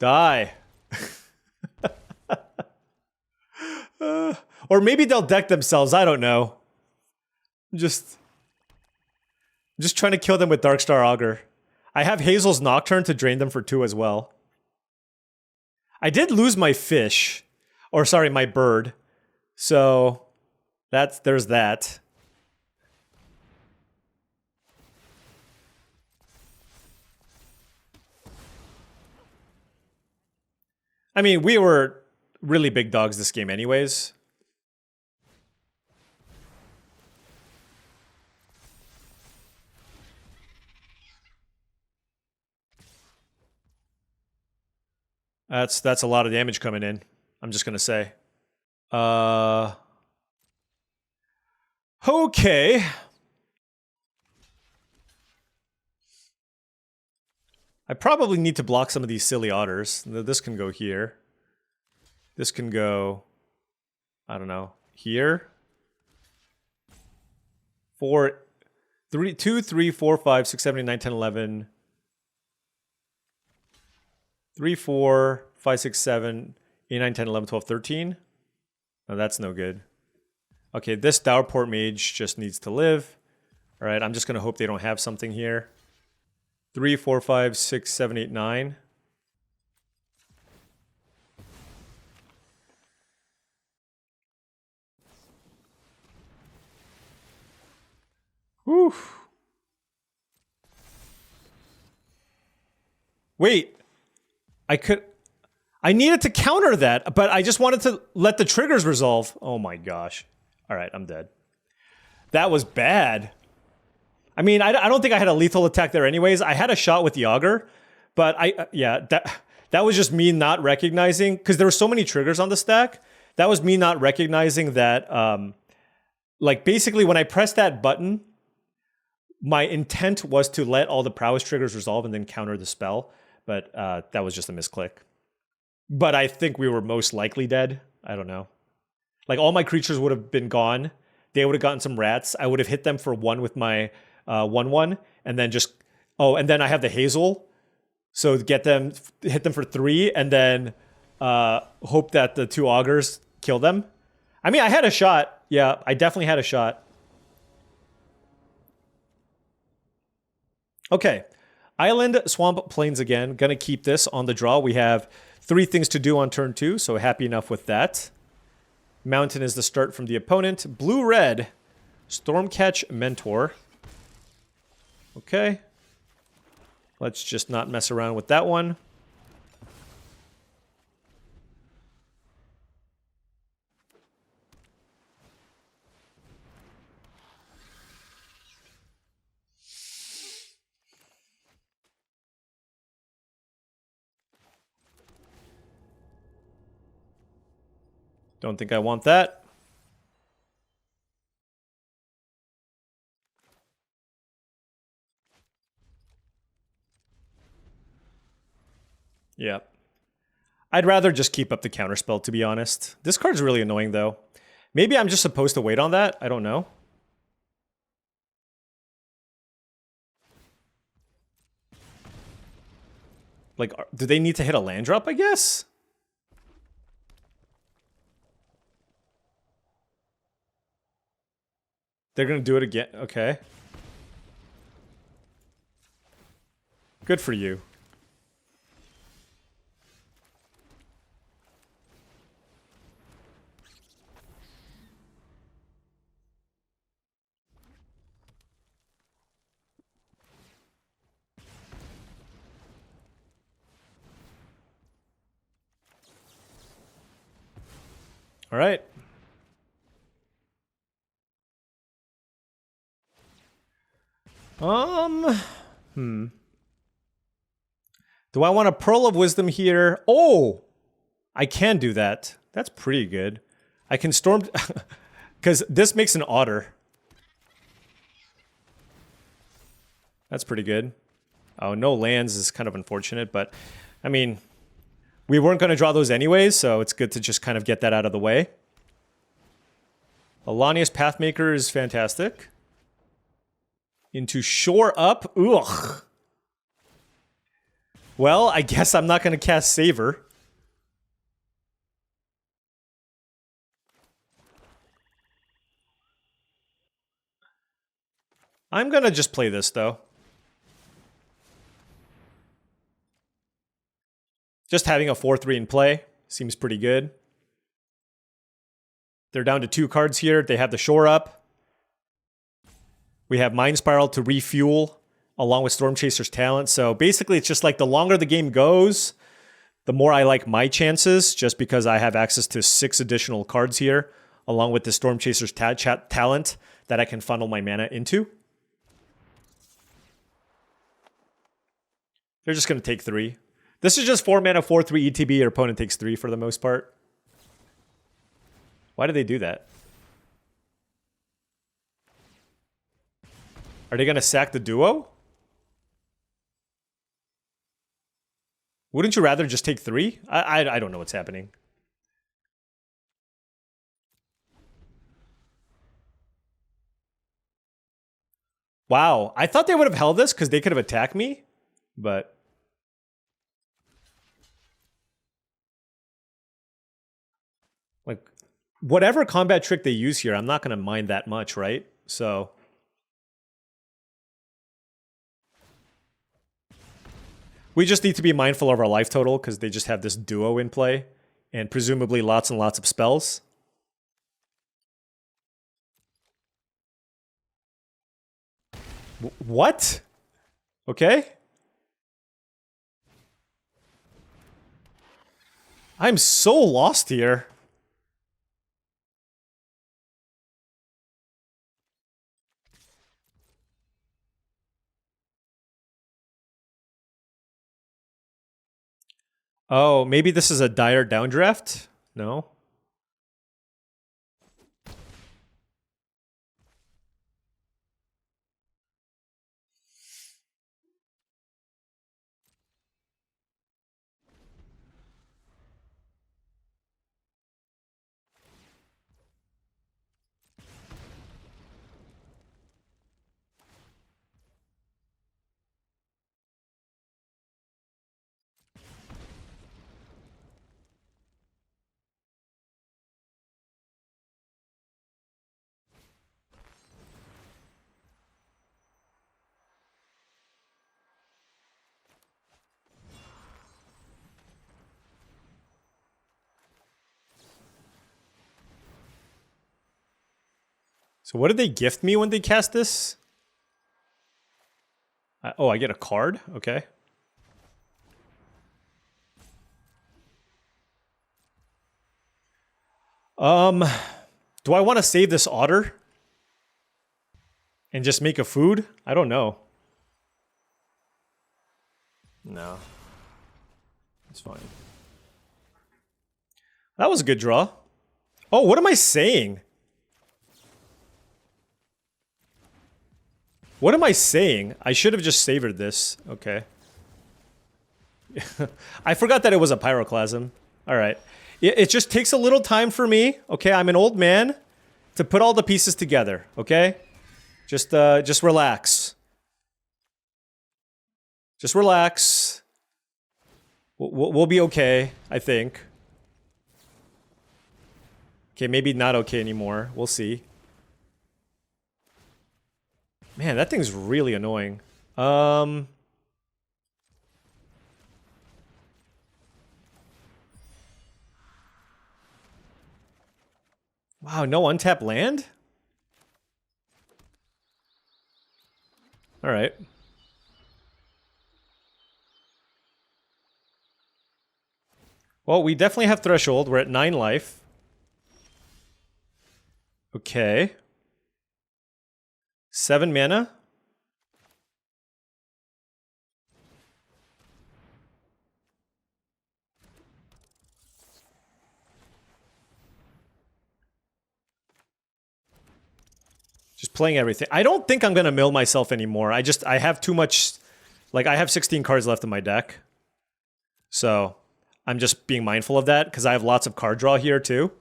Die. Or maybe they'll deck themselves. I don't know. Just trying to kill them with Darkstar Augur. I have Hazel's Nocturne to drain them for 2 as well. I did lose my fish. Or sorry, my bird. So there's that. I mean, we were really big dogs this game anyways. That's a lot of damage coming in. I'm just gonna say. Okay. I probably need to block some of these silly otters. This can go here. This can go, I don't know, here. 2, 3, 4, 5, 6, 7, 8, 9, 10, 11. 3, 4, 5, 6, 7, 8, 9, 10, 11, 12, 13. No, that's no good. Okay, this Dourport Mage just needs to live. All right, I'm just going to hope they don't have something here. 3, 4, 5, 6, 7, 8, 9. Whew. Wait. I needed to counter that, but I just wanted to let the triggers resolve. Oh my gosh. All right, I'm dead. That was bad. I mean, I don't think I had a lethal attack there anyways. I had a shot with the Augur, but that was just me not recognizing, because there were so many triggers on the stack. That was me not recognizing that, like, basically when I pressed that button, my intent was to let all the prowess triggers resolve and then counter the spell, but that was just a misclick. But I think we were most likely dead. I don't know. Like, all my creatures would have been gone. They would have gotten some rats. I would have hit them for 1 with my 1/1, and then just... Oh, and then I have the Hazel. So hit them for 3, and then hope that the 2 Augurs kill them. I mean, I had a shot. Yeah, I definitely had a shot. Okay. Island, Swamp, Plains again. Gonna keep this on the draw. We have 3 things to do on turn 2, so happy enough with that. Mountain is the start from the opponent. Blue-red, Stormcatch Mentor. Okay. Let's just not mess around with that one. Don't think I want that. Yeah. I'd rather just keep up the counterspell, to be honest. This card's really annoying, though. Maybe I'm just supposed to wait on that. I don't know. Like, do they need to hit a land drop, I guess? They're going to do it again. Okay. Good for you. All right. Do I want a Pearl of Wisdom here? Oh! I can do that. That's pretty good. I can storm... Because this makes an otter. That's pretty good. Oh, no lands is kind of unfortunate, but... I mean... We weren't going to draw those anyways, so it's good to just kind of get that out of the way. Alania's Pathmaker is fantastic. Into Shore Up. Ugh. Well, I guess I'm not going to cast Saver. I'm going to just play this, though. Just having a 4-3 in play seems pretty good. They're down to 2 cards here. They have the Shore up. We have Mind Spiral to refuel along with Storm Chaser's talent. So basically, it's just like the longer the game goes, the more I like my chances, just because I have access to 6 additional cards here, along with the Storm Chaser's talent that I can funnel my mana into. They're just going to take 3. This is just 4 mana, 4-3 ETB. Your opponent takes 3 for the most part. Why do they do that? Are they going to sack the duo? Wouldn't you rather just take 3? I don't know what's happening. Wow, I thought they would have held this because they could have attacked me, but... like, whatever combat trick they use here, I'm not going to mind that much, right? So... we just need to be mindful of our life total because they just have this duo in play and presumably lots and lots of spells. What? Okay. I'm so lost here. Oh, maybe this is a dire downdraft? No? So what did they gift me when they cast this? Oh, I get a card? Okay. Do I want to save this otter? And just make a food? I don't know. No. It's fine. That was a good draw. Oh, what am I saying? What am I saying? I should have just savored this. Okay. I forgot that it was a pyroclasm. Alright. It just takes a little time for me. Okay, I'm an old man. To put all the pieces together. Okay? Just relax. Just relax. We'll be okay, I think. Okay, maybe not okay anymore. We'll see. Man, that thing's really annoying. Wow, no untap land? Alright. Well, we definitely have Threshold. We're at 9 life. Okay. 7 mana. Just playing everything. I don't think I'm gonna mill myself anymore. I have too much... like, I have 16 cards left in my deck. So, I'm just being mindful of that, because I have lots of card draw here, too.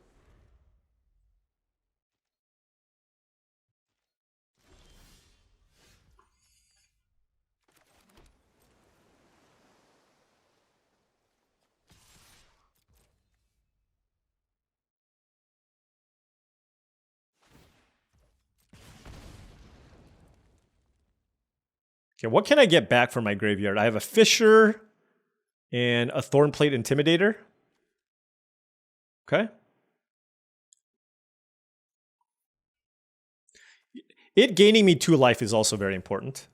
Okay, what can I get back from my graveyard? I have a Fissure and a Thornplate Intimidator. Okay. It gaining me 2 life is also very important.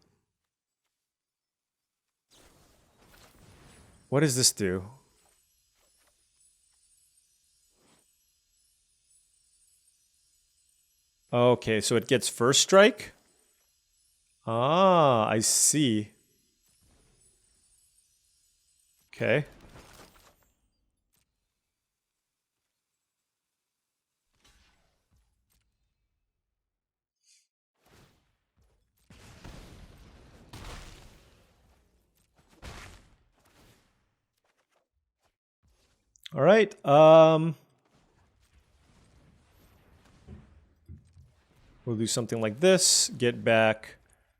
What does this do? Okay, so it gets first strike. Ah, I see. Okay. All right. We'll do something like this. Get back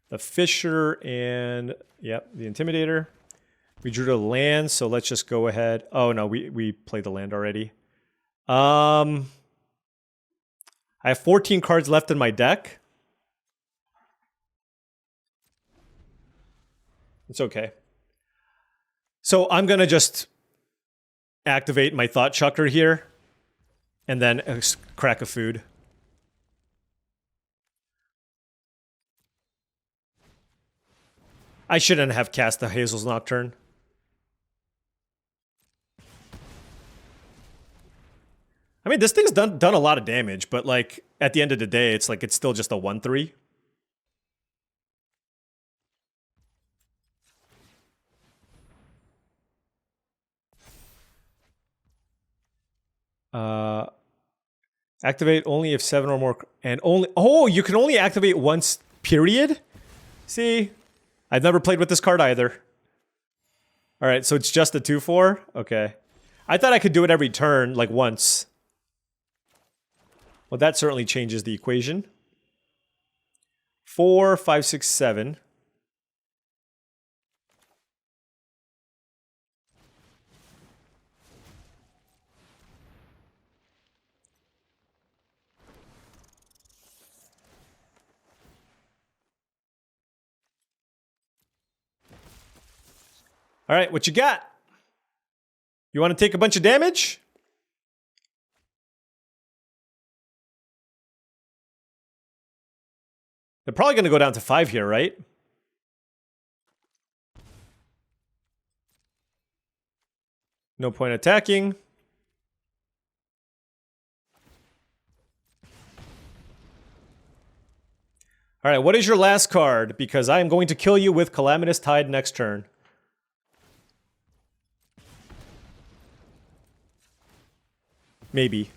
the Fissure and, yep, the Intimidator. We drew the land, so let's just go ahead. Oh, no, we played the land already. I have 14 cards left in my deck. It's okay. So I'm going to just activate my Thought Chucker here and then crack a food. I shouldn't have cast the Hazel's Nocturne. I mean, this thing's done a lot of damage, but like at the end of the day, it's like it's still just a 1/3. Activate only if 7 or more, and only. Oh, you can only activate once. Period. See, I've never played with this card either. All right, so it's just a 2/4. Okay, I thought I could do it every turn, like once. Well, that certainly changes the equation. 4, 5, 6, 7. All right, what you got? You want to take a bunch of damage? They're probably going to go down to 5 here, right? No point attacking. All right, what is your last card? Because I am going to kill you with Calamitous Tide next turn. Maybe.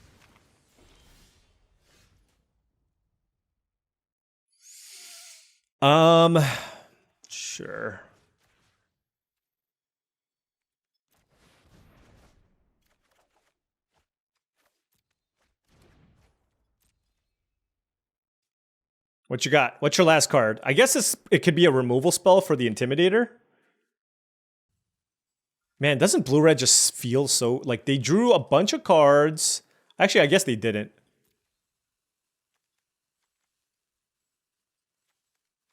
Sure. What you got? What's your last card? I guess it could be a removal spell for the Intimidator. Man, doesn't Blue-Red just feel so... Like, they drew a bunch of cards. Actually, I guess they didn't.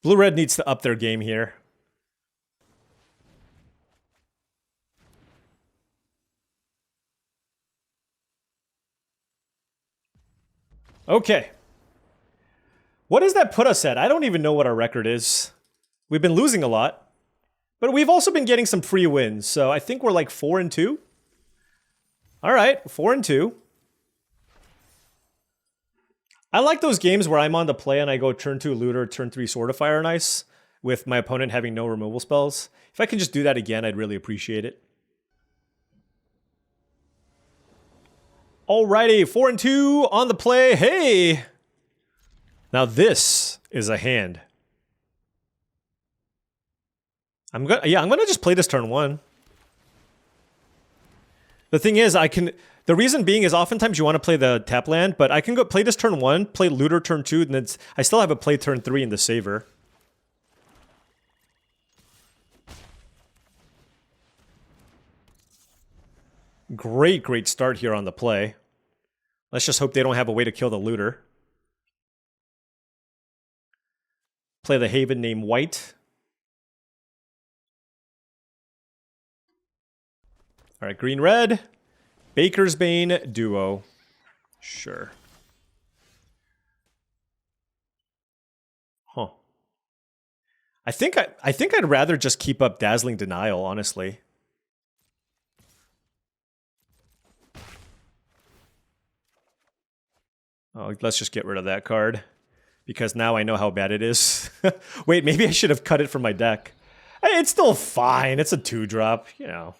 Blue-Red needs to up their game here. Okay. What does that put us at? I don't even know what our record is. We've been losing a lot. But we've also been getting some free wins, so I think we're like 4-2. All right, 4-2. I like those games where I'm on the play and I go turn 2 Looter, turn 3 Sword of Fire and Ice, with my opponent having no removal spells. If I can just do that again, I'd really appreciate it. Alrighty, 4-2 on the play. Hey! Now this is a hand. I'm gonna just play this turn 1. The thing is, the reason being is oftentimes you want to play the tap land, but I can go play this turn 1, play Looter turn 2, and then I still have a play turn 3 in the Saver. Great start here on the play. Let's just hope they don't have a way to kill the Looter. Play the Haven named White. All right, green-red. Baker's Bane duo. Sure. Huh. I think I'd rather just keep up Dazzling Denial, honestly. Oh, let's just get rid of that card. Because now I know how bad it is. Wait, maybe I should have cut it from my deck. It's still fine. It's a 2-drop, you know.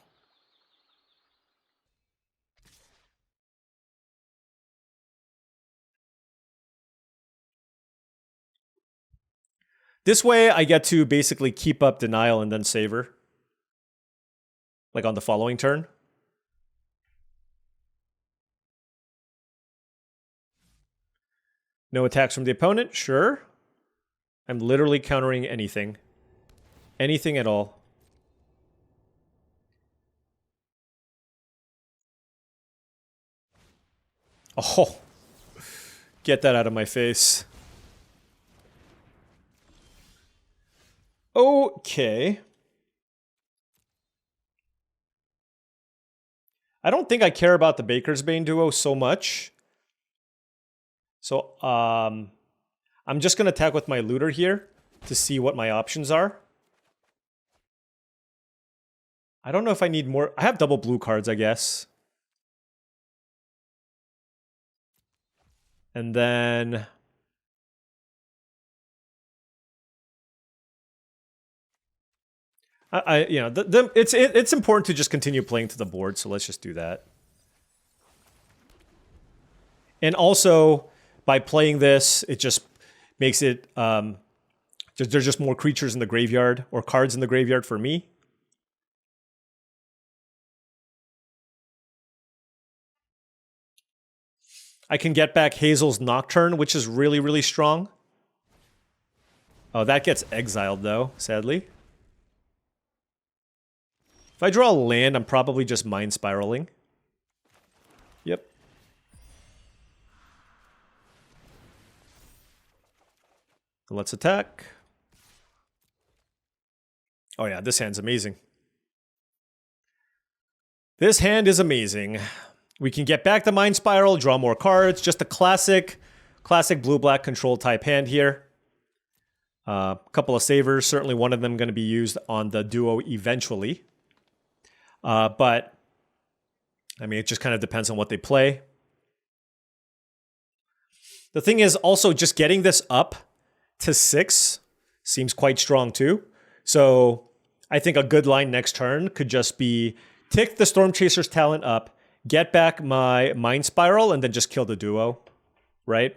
This way, I get to basically keep up Denial and then Savor. Like on the following turn. No attacks from the opponent? Sure. I'm literally countering anything. Anything at all. Oh. Get that out of my face. Okay. I don't think I care about the Baker's Bane duo so much. So, I'm just going to attack with my Looter here to see what my options are. I don't know if I need more. I have double blue cards, I guess. And then... you know, it's important to just continue playing to the board, so let's just do that. And also, by playing this, it just makes it there's just more creatures in the graveyard or cards in the graveyard for me. I can get back Hazel's Nocturne, which is really, really strong. Oh, that gets exiled though, sadly. If I draw a land, I'm probably just Mind Spiraling. Yep. Let's attack. Oh yeah, this hand's amazing. This hand is amazing. We can get back the Mind Spiral, draw more cards. Just a classic blue-black control type hand here. A couple of savers, certainly one of them going to be used on the duo eventually. But, I mean, it just kind of depends on what they play. The thing is also just getting this up to 6 seems quite strong too. So I think a good line next turn could just be tick the Storm Chaser's talent up, get back my Mind Spiral, and then just kill the duo, right?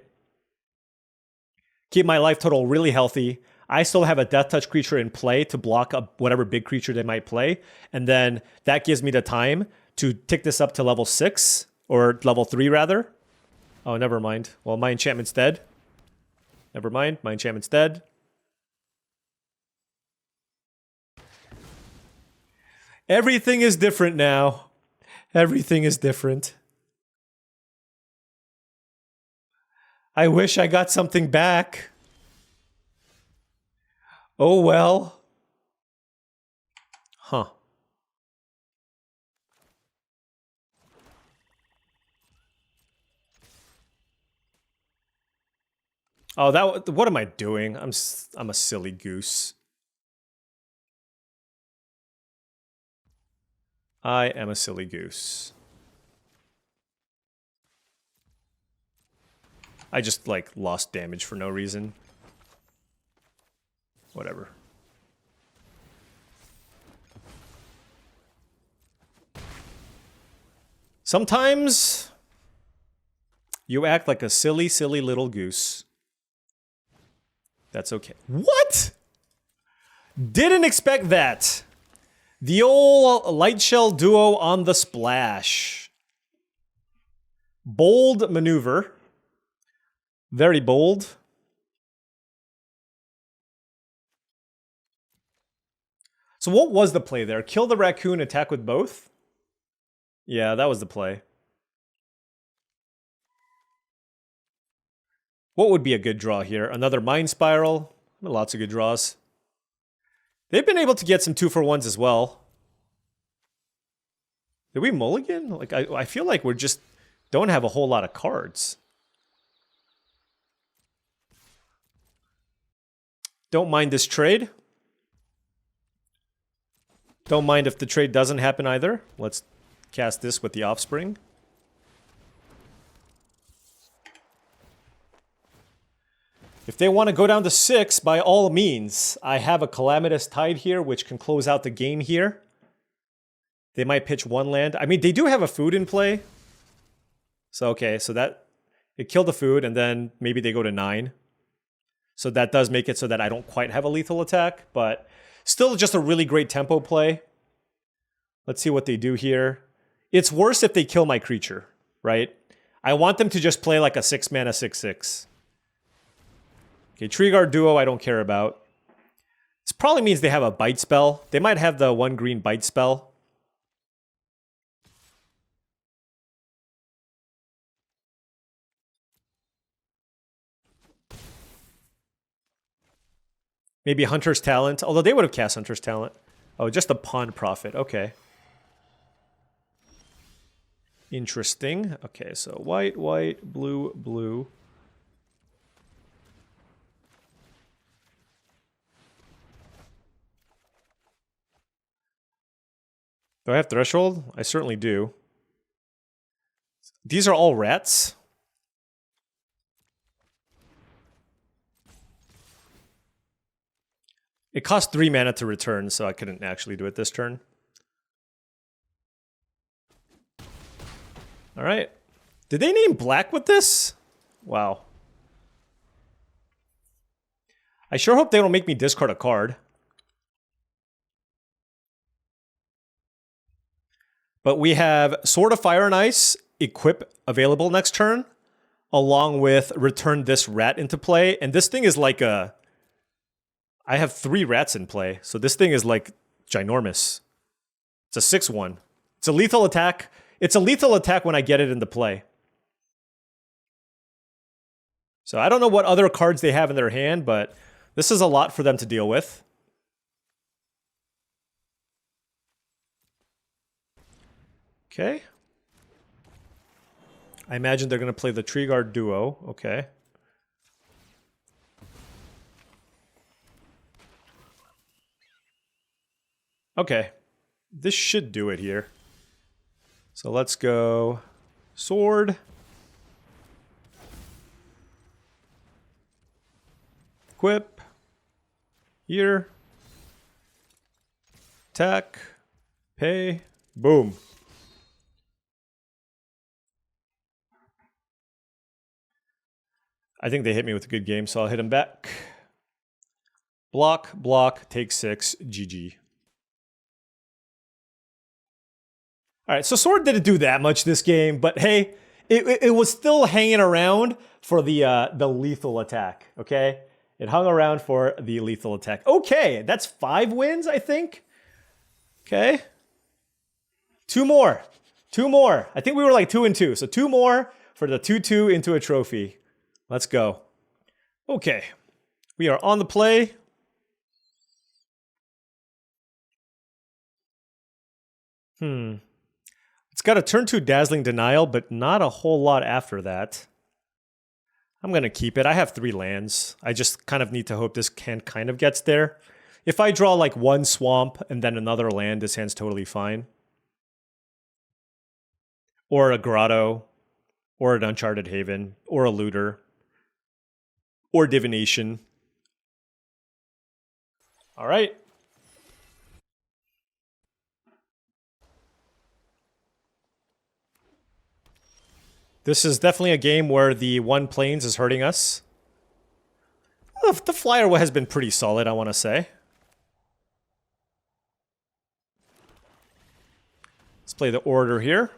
Keep my life total really healthy. I still have a Death Touch creature in play to block up whatever big creature they might play. And then that gives me the time to tick this up to level 6, or level 3 rather. Oh, never mind. Well, my enchantment's dead. Never mind, my enchantment's dead. Everything is different now. Everything is different. I wish I got something back. Oh well. Huh. Oh, what am I doing? I'm a silly goose. I am a silly goose. I just, like, lost damage for no reason. Whatever. Sometimes you act like a silly, silly little goose. That's okay. What? Didn't expect that. The old Light Shell duo on the splash. Bold maneuver. Very bold. So what was the play there? Kill the raccoon, attack with both? Yeah, that was the play. What would be a good draw here? Another Mind Spiral. Lots of good draws. They've been able to get some 2-for-1s as well. Did we mulligan? Like, I feel like we're just don't have a whole lot of cards. Don't mind this trade. Don't mind if the trade doesn't happen either. Let's cast this with the offspring. If they want to go down to 6, by all means, I have a Calamitous Tide here, which can close out the game here. They might pitch 1 land. I mean, they do have a food in play. So, okay, so that... It killed the food, and then maybe they go to 9. So that does make it so that I don't quite have a lethal attack, but still just a really great tempo play. Let's see what they do here. It's worse if they kill my creature, right? I want them to just play like a 6-mana 6/6. Okay, Tree Guard Duo I don't care about. This probably means they have a bite spell. They might have the 1 green bite spell. Maybe Hunter's Talent, although they would have cast Hunter's Talent. Oh, just a Pawn Profit, okay. Interesting. Okay, so white, white, blue, blue. Do I have Threshold? I certainly do. These are all rats. It cost 3 mana to return, so I couldn't actually do it this turn. Alright. Did they name black with this? Wow. I sure hope they don't make me discard a card. But we have Sword of Fire and Ice, equip available next turn, along with return this rat into play. And this thing is like a... I have 3 rats in play, so this thing is like ginormous. It's a 6/1. It's a lethal attack. It's a lethal attack when I get it into play. So I don't know what other cards they have in their hand, but this is a lot for them to deal with. Okay. I imagine they're going to play the Tree Guard Duo. Okay. Okay. This should do it here. So let's go sword. Equip. Here. Attack. Pay. Boom. I think they hit me with a good game, so I'll hit him back. Block, block, take 6, GG. All right, so Sword didn't do that much this game, but hey, it was still hanging around for the lethal attack, okay? It hung around for the lethal attack. Okay, that's 5 wins, I think. Okay. 2 more. 2 more. I think we were like 2 and 2, so 2 more for the 2-2 into a trophy. Let's go. Okay. We are on the play. It's got a turn 2 Dazzling Denial, but not a whole lot after that. I'm going to keep it. I have 3 lands. I just kind of need to hope this hand kind of gets there. If I draw like 1 swamp and then another land, this hand's totally fine. Or a Grotto. Or an Uncharted Haven. Or a Looter. Or Divination. All right. This is definitely a game where the 1 planes is hurting us. The flyer has been pretty solid, I want to say. Let's play the order here.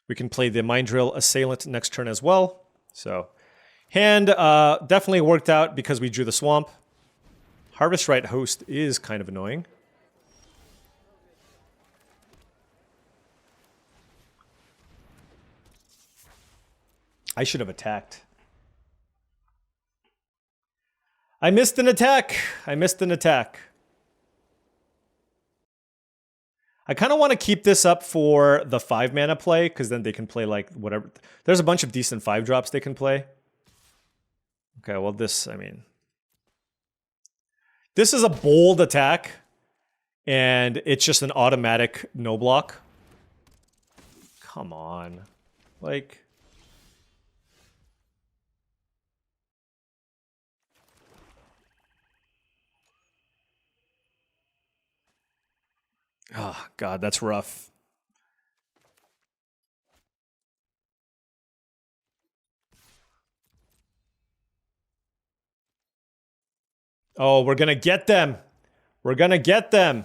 We can play the Mind Drill Assailant next turn as well. So, hand definitely worked out because we drew the swamp. Harvest Right Host is kind of annoying. I should have attacked. I missed an attack. I missed an attack. I kind of want to keep this up for the 5 mana play, because then they can play like whatever. There's a bunch of decent 5 drops they can play. Okay, well this, I mean, this is a bold attack, and it's just an automatic no block. Come on. Like... Oh, God, that's rough. Oh, we're gonna get them. We're gonna get them.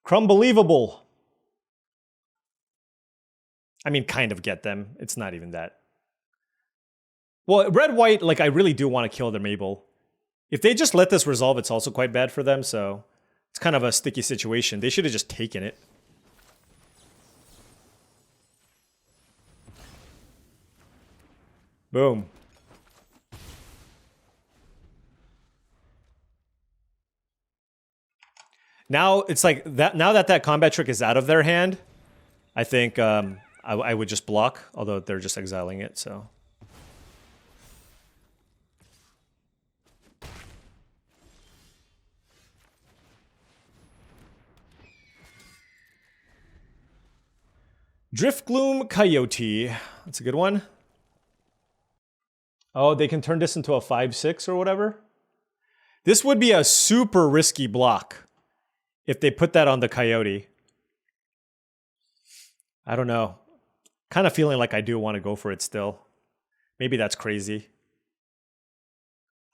Crumbelievable. I mean, kind of get them. It's not even that. Well, red-white, like, I really do want to kill their Mabel. If they just let this resolve, it's also quite bad for them, so... It's kind of a sticky situation. They should have just taken it. Boom. Now, it's like, that. Now that combat trick is out of their hand, I think I would just block, although they're just exiling it, so... Driftgloom Coyote. That's a good one. Oh, they can turn this into a 5/6 or whatever? This would be a super risky block if they put that on the Coyote. I don't know. Kind of feeling like I do want to go for it still. Maybe that's crazy.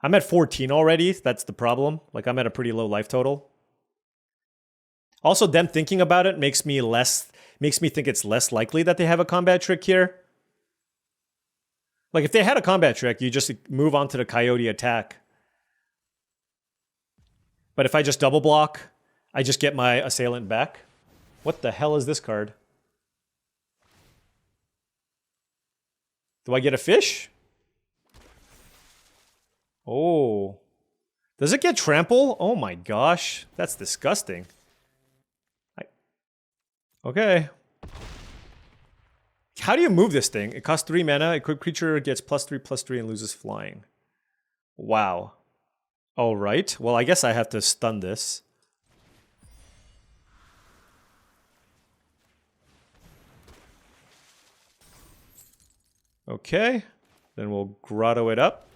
I'm at 14 already. That's the problem. Like, I'm at a pretty low life total. Also, them thinking about it makes me think it's less likely that they have a combat trick here. Like, if they had a combat trick, you just move on to the Coyote attack. But if I just double block, I just get my assailant back. What the hell is this card? Do I get a fish? Oh. Does it get trample? Oh my gosh. That's disgusting. Okay. How do you move this thing? It costs 3 mana. Equipped creature gets +3/+3 and loses flying. Wow. All right. Well, I guess I have to stun this. Okay. Then we'll grotto it up.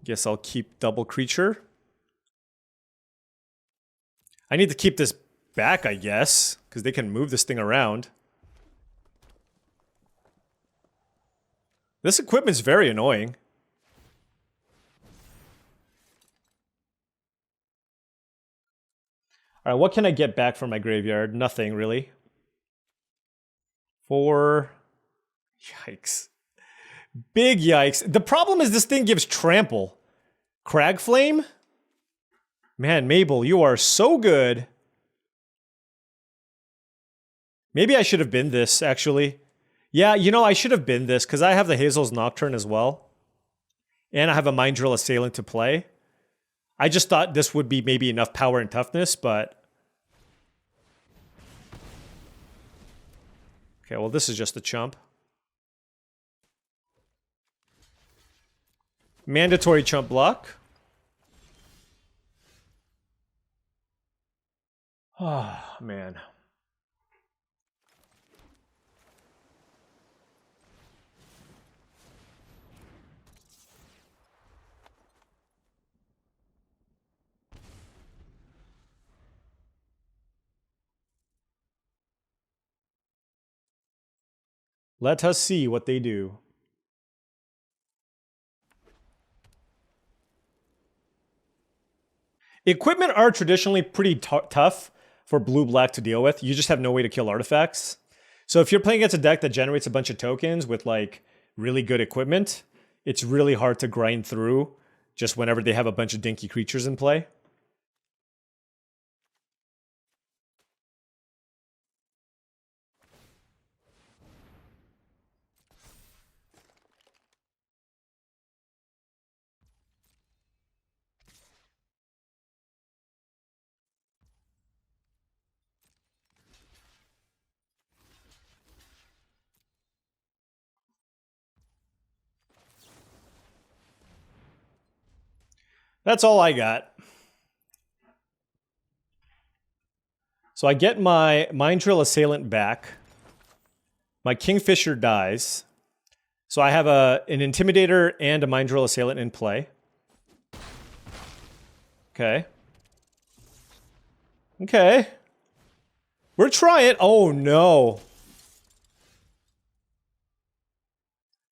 Guess I'll keep double creature. I need to keep this back, I guess, because they can move this thing around. This equipment's very annoying. Alright, what can I get back from my graveyard? Nothing, really. 4... Yikes. Big yikes. The problem is this thing gives trample. Cragflame? Man, Mabel, you are so good. Maybe I should have been this, actually. Yeah, you know, I should have been this, because I have the Hazel's Nocturne as well. And I have a Mind Drill Assailant to play. I just thought this would be maybe enough power and toughness, but... Okay, well, this is just a chump. Mandatory chump block. Oh, man. Let us see what they do. Equipment are traditionally pretty tough for blue-black to deal with. You just have no way to kill artifacts. So if you're playing against a deck that generates a bunch of tokens with like really good equipment, it's really hard to grind through just whenever they have a bunch of dinky creatures in play. That's all I got. So I get my Mind Drill Assailant back. My Kingfisher dies. So I have an Intimidator and a Mind Drill Assailant in play. Okay. Okay. We're trying. Oh, no.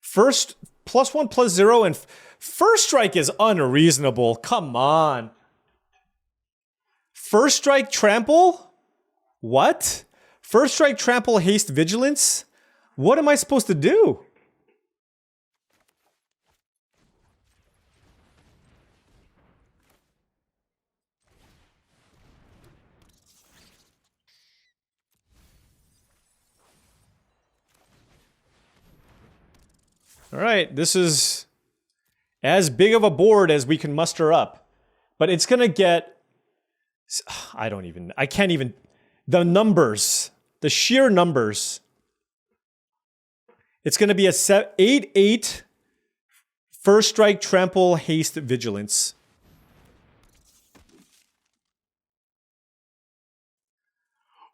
First, +1/+0, and first strike is unreasonable. Come on. First strike trample? What? First strike trample haste vigilance? What am I supposed to do? All right, this is as big of a board as we can muster up. But it's going to get... I can't even... The numbers. The sheer numbers. It's going to be a 8/8 first strike trample haste vigilance.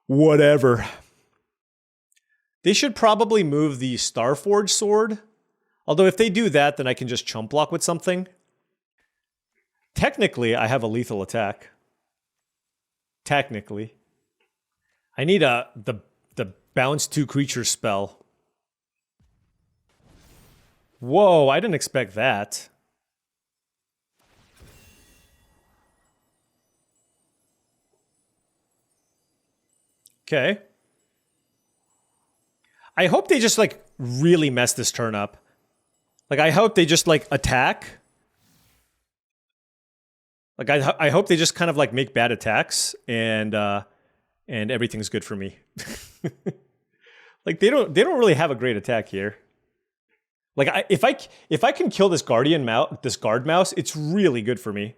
Whatever. They should probably move the Starforge sword. Although if they do that, then I can just chump block with something. Technically, I have a lethal attack. Technically. I need the bounce 2 creature spell. Whoa, I didn't expect that. Okay. I hope they just like really mess this turn up. Like, I hope they just, like, attack. Like, I hope they just kind of, like, make bad attacks, and everything's good for me. Like, they don't really have a great attack here. Like, if I can kill this guard mouse, it's really good for me.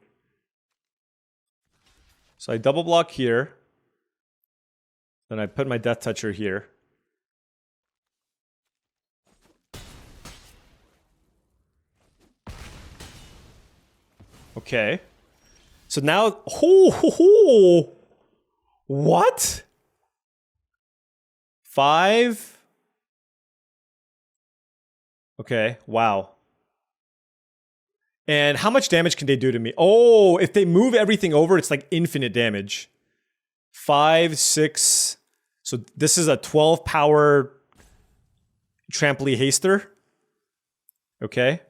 So I double block here. Then I put my Death Toucher here. Okay. So now, what? 5? Okay, wow. And how much damage can they do to me? Oh, if they move everything over, it's like infinite damage. 5, 6. So this is a 12 power Trampoline Haster. Okay.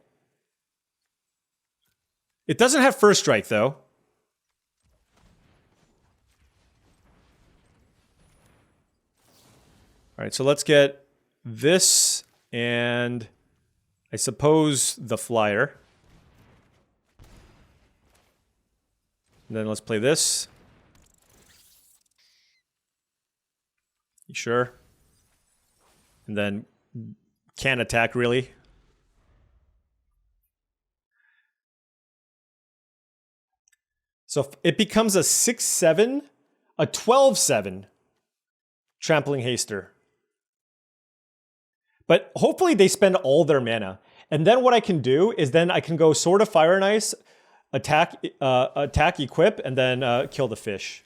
It doesn't have first strike, though. All right, so let's get this and I suppose the flyer. And then let's play this. You sure? And then can't attack, really. So it becomes a 6/7, a 12/7 Trampling Haster. But hopefully they spend all their mana. And then what I can do is then I can go Sword of Fire and Ice, attack, equip, and then kill the fish.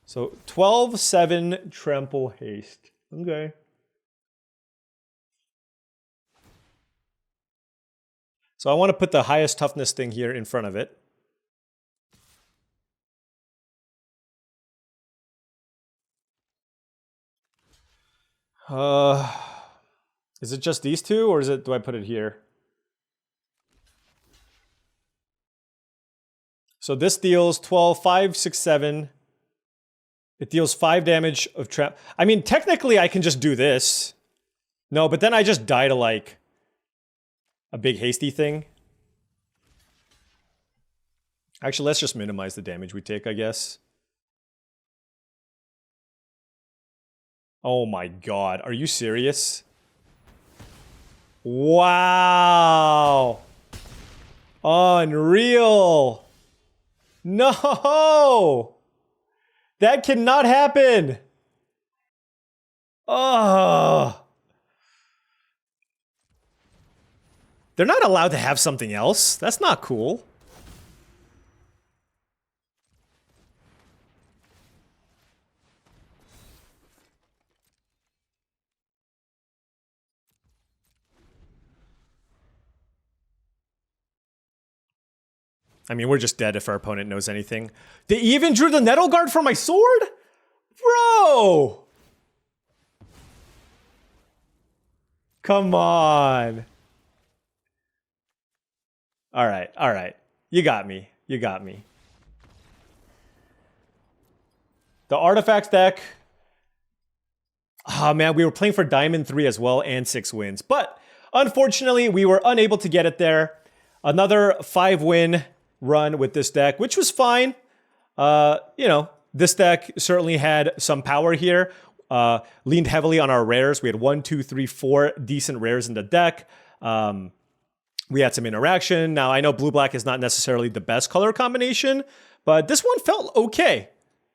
So 12/7 Trample Haste. Okay. So I want to put the highest toughness thing here in front of it. Is it just these two, or do I put it here? So this deals 12, 5, 6, 7. It deals 5 damage of trap. I mean, technically I can just do this. No, but then I just die to like a big hasty thing. Actually, let's just minimize the damage we take, I guess. Oh my god, are you serious? Wow! Unreal! No! That cannot happen! Oh! They're not allowed to have something else. That's not cool. I mean, we're just dead if our opponent knows anything. They even drew the Nettle Guard for my sword? Bro! Come on. All right, all right. You got me. You got me. The Artifacts deck. Oh man, we were playing for Diamond 3 as well and 6 wins. But unfortunately, we were unable to get it there. Another 5-win run with this deck, which was fine. You know, this deck certainly had some power here. Leaned heavily on our rares. We had 1, 2, 3, 4 decent rares in the deck. We had some interaction. Now, I know blue-black is not necessarily the best color combination, but this one felt okay.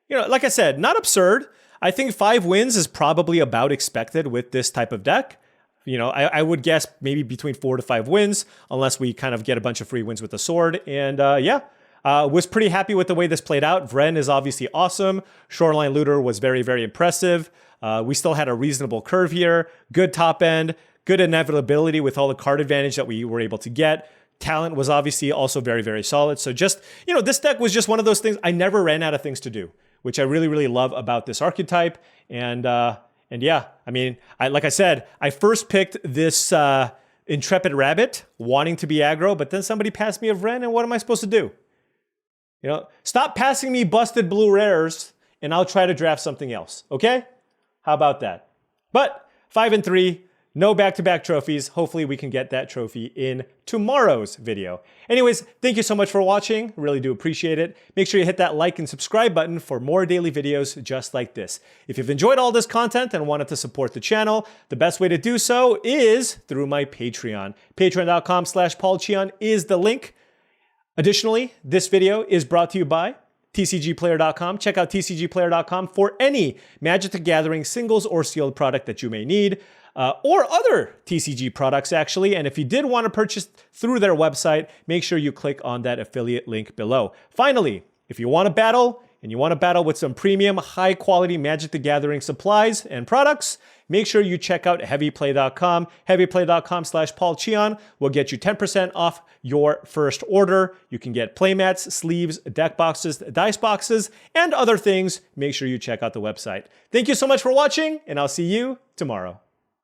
You know, like I said, not absurd. I think 5 wins is probably about expected with this type of deck. You know, I would guess maybe between 4 to 5 wins, unless we kind of get a bunch of free wins with the sword. And yeah, was pretty happy with the way this played out. Vren is obviously awesome. Shoreline Looter was very, very impressive. We still had a reasonable curve here. Good top end. Good inevitability with all the card advantage that we were able to get. Talent was obviously also very, very solid. So just, you know, this deck was just one of those things. I never ran out of things to do, which I really, really love about this archetype. And yeah, I mean, like I said, I first picked this Intrepid Rabbit wanting to be aggro, but then somebody passed me a Vren, and what am I supposed to do? You know, stop passing me busted blue rares, and I'll try to draft something else, okay? How about that? But 5 and 3, no back-to-back trophies. Hopefully we can get that trophy in tomorrow's video. Anyways, thank you so much for watching. Really do appreciate it. Make sure you hit that like and subscribe button for more daily videos just like this. If you've enjoyed all this content and wanted to support the channel, the best way to do so is through my Patreon. Patreon.com/paulcheon is the link. Additionally, this video is brought to you by TCGplayer.com. Check out TCGplayer.com for any Magic the Gathering singles or sealed product that you may need. Or other TCG products, actually. And if you did want to purchase through their website, make sure you click on that affiliate link below. Finally, if you want to battle, and you want to battle with some premium, high-quality Magic the Gathering supplies and products, make sure you check out heavyplay.com. Heavyplay.com/paulcheon will get you 10% off your first order. You can get playmats, sleeves, deck boxes, dice boxes, and other things. Make sure you check out the website. Thank you so much for watching, and I'll see you tomorrow.